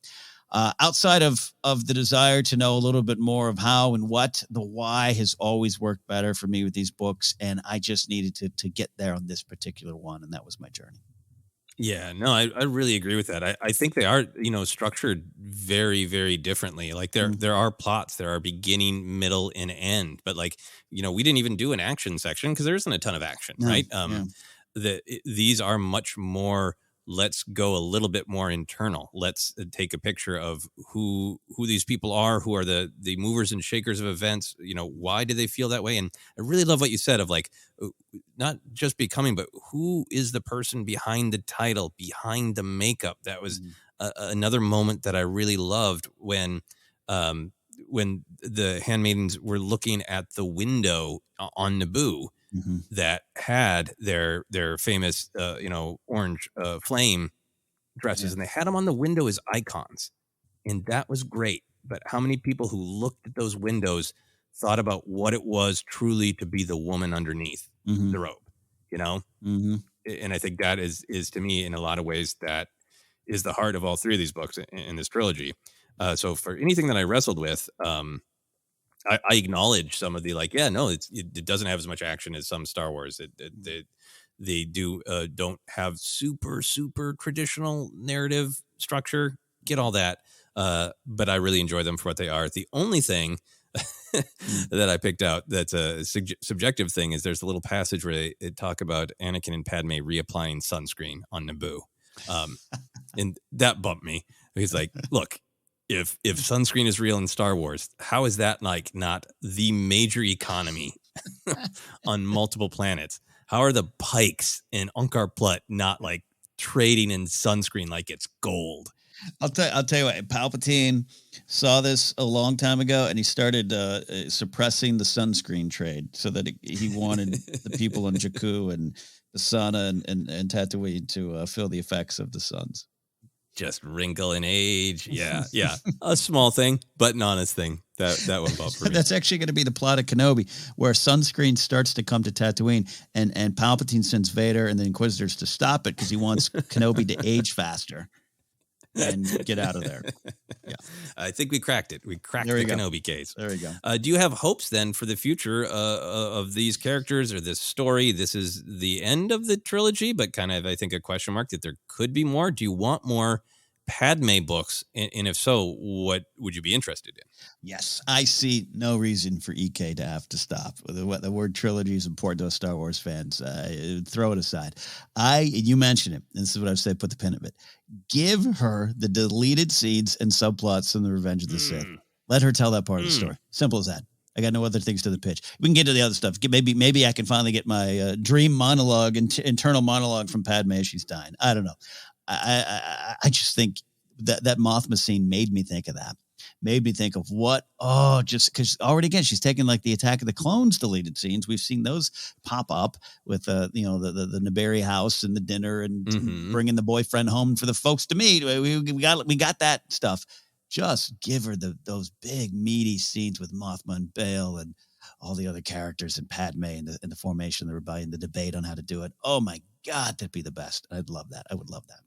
C: outside of the desire to know a little bit more of how and what, the why has always worked better for me with these books. And I just needed to get there on this particular one. And that was my journey.
B: Yeah, no, I really agree with that. I think they are, structured very, very differently. Like there are plots, there are beginning, middle, and end. But like, we didn't even do an action section because there isn't a ton of action,
C: No,
B: right?
C: yeah.
B: These are much more. Let's go a little bit more internal. Let's take a picture of who these people are, who are the movers and shakers of events. Why do they feel that way? And I really love what you said of like, not just becoming, but who is the person behind the title, behind the makeup. That was another moment that I really loved when the handmaidens were looking at the window on Naboo that had their famous, orange flame dresses, and they had them on the window as icons. And that was great. But how many people who looked at those windows thought about what it was truly to be the woman underneath the robe, And I think that is to me, in a lot of ways, that is the heart of all three of these books in this trilogy. So for anything that I wrestled with, I acknowledge some of the it doesn't have as much action as some Star Wars. They don't have super traditional narrative structure. Get all that, but I really enjoy them for what they are. The only thing that I picked out that's a subjective thing is there's a little passage where they talk about Anakin and Padme reapplying sunscreen on Naboo, and that bumped me. He's like, look. If sunscreen is real in Star Wars, how is that like not the major economy on multiple planets? How are the Pikes in Unkar Plutt not like trading in sunscreen like it's gold?
C: I'll tell you what. Palpatine saw this a long time ago, and he started suppressing the sunscreen trade so that he wanted the people on Jakku and the Sana and Tatooine to feel the effects of the suns.
B: Just wrinkle in age. Yeah. A small thing, but an honest thing. That would bump for me.
C: That's actually going to be the plot of Kenobi, where sunscreen starts to come to Tatooine, and Palpatine sends Vader and the Inquisitors to stop it because he wants Kenobi to age faster and get out of there. Yeah,
B: I think we cracked it. We cracked the Kenobi case.
C: There we go.
B: Do you have hopes then for the future of these characters or this story? This is the end of the trilogy, but kind of, I think, a question mark that there could be more. Do you want more Padme books? And if so, what would you be interested in?
C: Yes, I see no reason for EK to have to stop. The word trilogy is important to us Star Wars fans. Throw it aside. You mentioned it, and this is what I've said, put the pin in it. Give her the deleted scenes and subplots from the Revenge of the Sith. Let her tell that part of the story. Simple as that. I got no other things to the pitch. We can get to the other stuff. Maybe I can finally get my dream monologue, internal monologue from Padme as she's dying. I don't know. I just think that Mothma scene made me think of that. Made me think of just because already again she's taking like the Attack of the Clones deleted scenes. We've seen those pop up with the Naberi house and the dinner and bringing the boyfriend home for the folks to meet. We got that stuff. Just give her those big meaty scenes with Mothma and Bail and all the other characters and Padme and the formation of the rebellion, the debate on how to do it. Oh my God, that'd be the best. I'd love that. I would love that.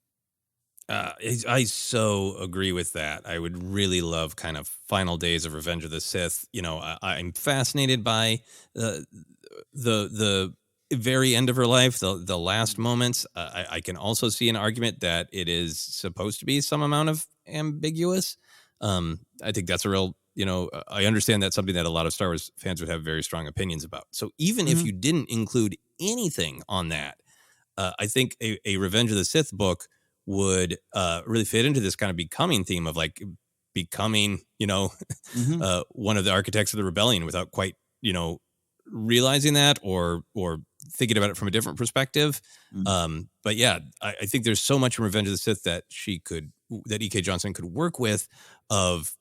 B: I so agree with that. I would really love kind of final days of Revenge of the Sith. I'm fascinated by the very end of her life, the last moments. I can also see an argument that it is supposed to be some amount of ambiguous. I think that's a real, I understand that's something that a lot of Star Wars fans would have very strong opinions about. So even if you didn't include anything on that, I think a Revenge of the Sith book would really fit into this kind of becoming theme of like becoming, one of the architects of the rebellion without quite, realizing that or thinking about it from a different perspective. But yeah, I think there's so much in Revenge of the Sith that that E.K. Johnston could work with of,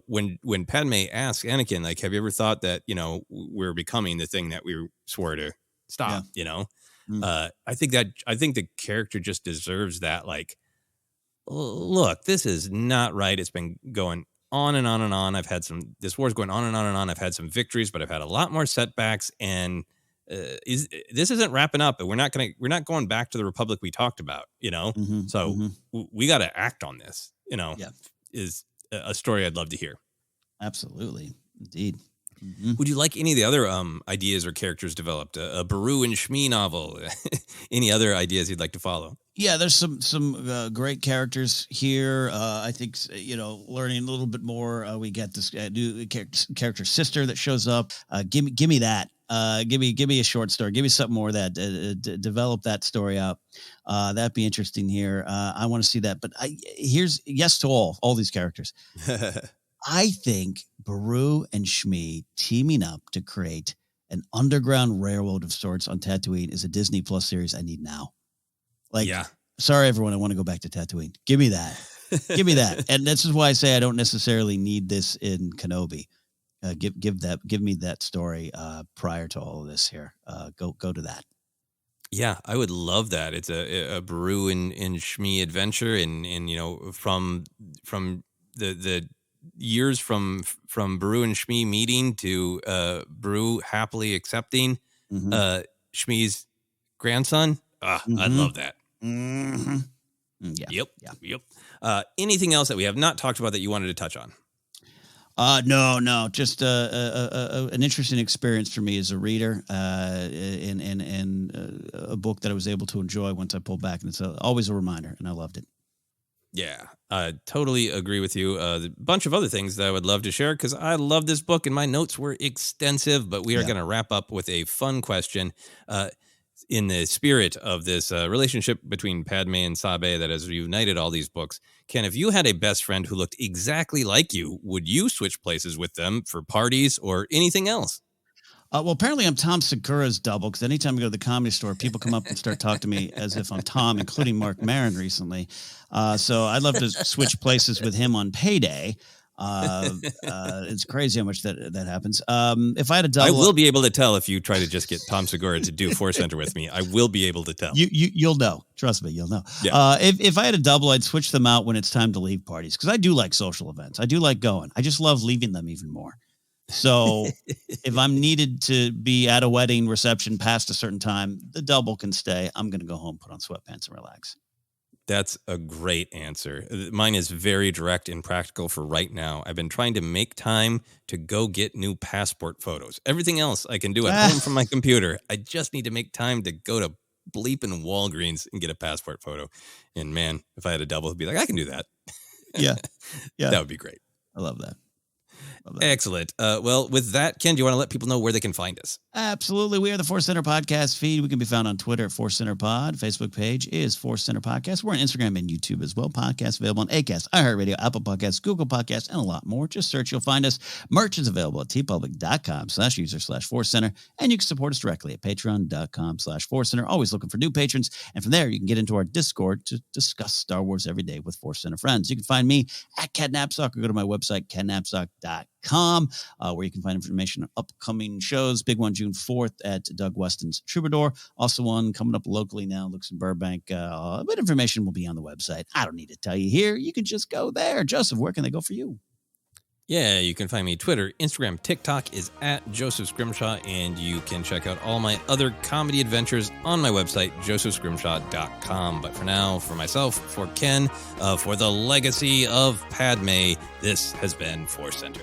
B: when Padme asks Anakin, like, have you ever thought that, we're becoming the thing that we swore to stop, I think the character just deserves that. Like, look, this is not right. It's been going on and on and on. This war's going on and on and on. I've had some victories, but I've had a lot more setbacks. And this isn't wrapping up. But we're not going back to the Republic we talked about. So we got to act on this. Is a story I'd love to hear.
C: Absolutely, indeed.
B: Would you like any of the other ideas or characters developed? A Baru and Shmi novel? Any other ideas you'd like to follow?
C: Yeah, there's some great characters here. I think learning a little bit more. We get this new character sister that shows up. Give me that. Give me a short story. Give me something more of that. Develop that story out. That'd be interesting here. I want to see that. But here's yes to all these characters. I think Beru and Shmi teaming up to create an underground railroad of sorts on Tatooine is a Disney Plus series I need now. Sorry, everyone. I want to go back to Tatooine. Give me that. Give me that. And this is why I say I don't necessarily need this in Kenobi. Give me that story prior to all of this here. Go to that.
B: Yeah, I would love that. It's a Beru and Shmi adventure, and from the years from Beru and Shmi meeting to Beru happily accepting Shmi's grandson. I'd love that.
C: Mm-hmm. Yeah.
B: Yep. Anything else that we have not talked about that you wanted to touch on?
C: No. Just an interesting experience for me as a reader, and a book that I was able to enjoy once I pulled back, and it's always a reminder, and I loved it.
B: Yeah, I totally agree with you. A bunch of other things that I would love to share because I love this book, and my notes were extensive. But we are going to wrap up with a fun question. In the spirit of this relationship between Padme and Sabe that has united all these books, Ken, if you had a best friend who looked exactly like you, would you switch places with them for parties or anything else?
C: Well, apparently I'm Tom Segura's double, because anytime I go to the Comedy Store, people come up and start talking to me as if I'm Tom, including Mark Maron recently. So I'd love to switch places with him on payday. It's crazy how much that happens. If I had a double,
B: I will be able to tell if you try to just get Tom Segura to do ForceCenter with me. I will be able to tell.
C: You'll know. Trust me, you'll know.
B: Yeah.
C: If I had a double, I'd switch them out when it's time to leave parties, because I do like social events. I do like going. I just love leaving them even more. So if I'm needed to be at a wedding reception past a certain time, the double can stay. I'm going to go home, put on sweatpants, and relax.
B: That's a great answer. Mine is very direct and practical for right now. I've been trying to make time to go get new passport photos. Everything else I can do at home from my computer. I just need to make time to go to bleeping Walgreens and get a passport photo. And man, if I had a double, it'd be like, I can do that.
C: Yeah.
B: That would be great.
C: I love that.
B: Excellent. Well, with that, Ken, do you want to let people know where they can find us?
C: Absolutely. We are the ForceCenter podcast feed. We can be found on Twitter at ForceCenter Pod. Facebook page is ForceCenter Podcast. We're on Instagram and YouTube as well. Podcasts available on Acast, iHeartRadio, Apple Podcasts, Google Podcasts, and a lot more. Just search, you'll find us. Merch is available at tpublic.com/user/ForceCenter. And you can support us directly at patreon.com/ForceCenter. Always looking for new patrons. And from there, you can get into our Discord to discuss Star Wars every day with ForceCenter friends. You can find me at Ken Napzok, or go to my website, kennapzok.com, where you can find information on upcoming shows. Big one June 4th at Doug Weston's Troubadour. Also one coming up locally now, Luke's in Burbank. But information will be on the website. I don't need to tell you here. You can just go there. Joseph, where can they go for you?
B: Yeah, you can find me Twitter, Instagram, TikTok is at Joseph Scrimshaw, and you can check out all my other comedy adventures on my website, josephscrimshaw.com. But for now, for myself, for Ken, for the legacy of Padme, this has been ForceCenter.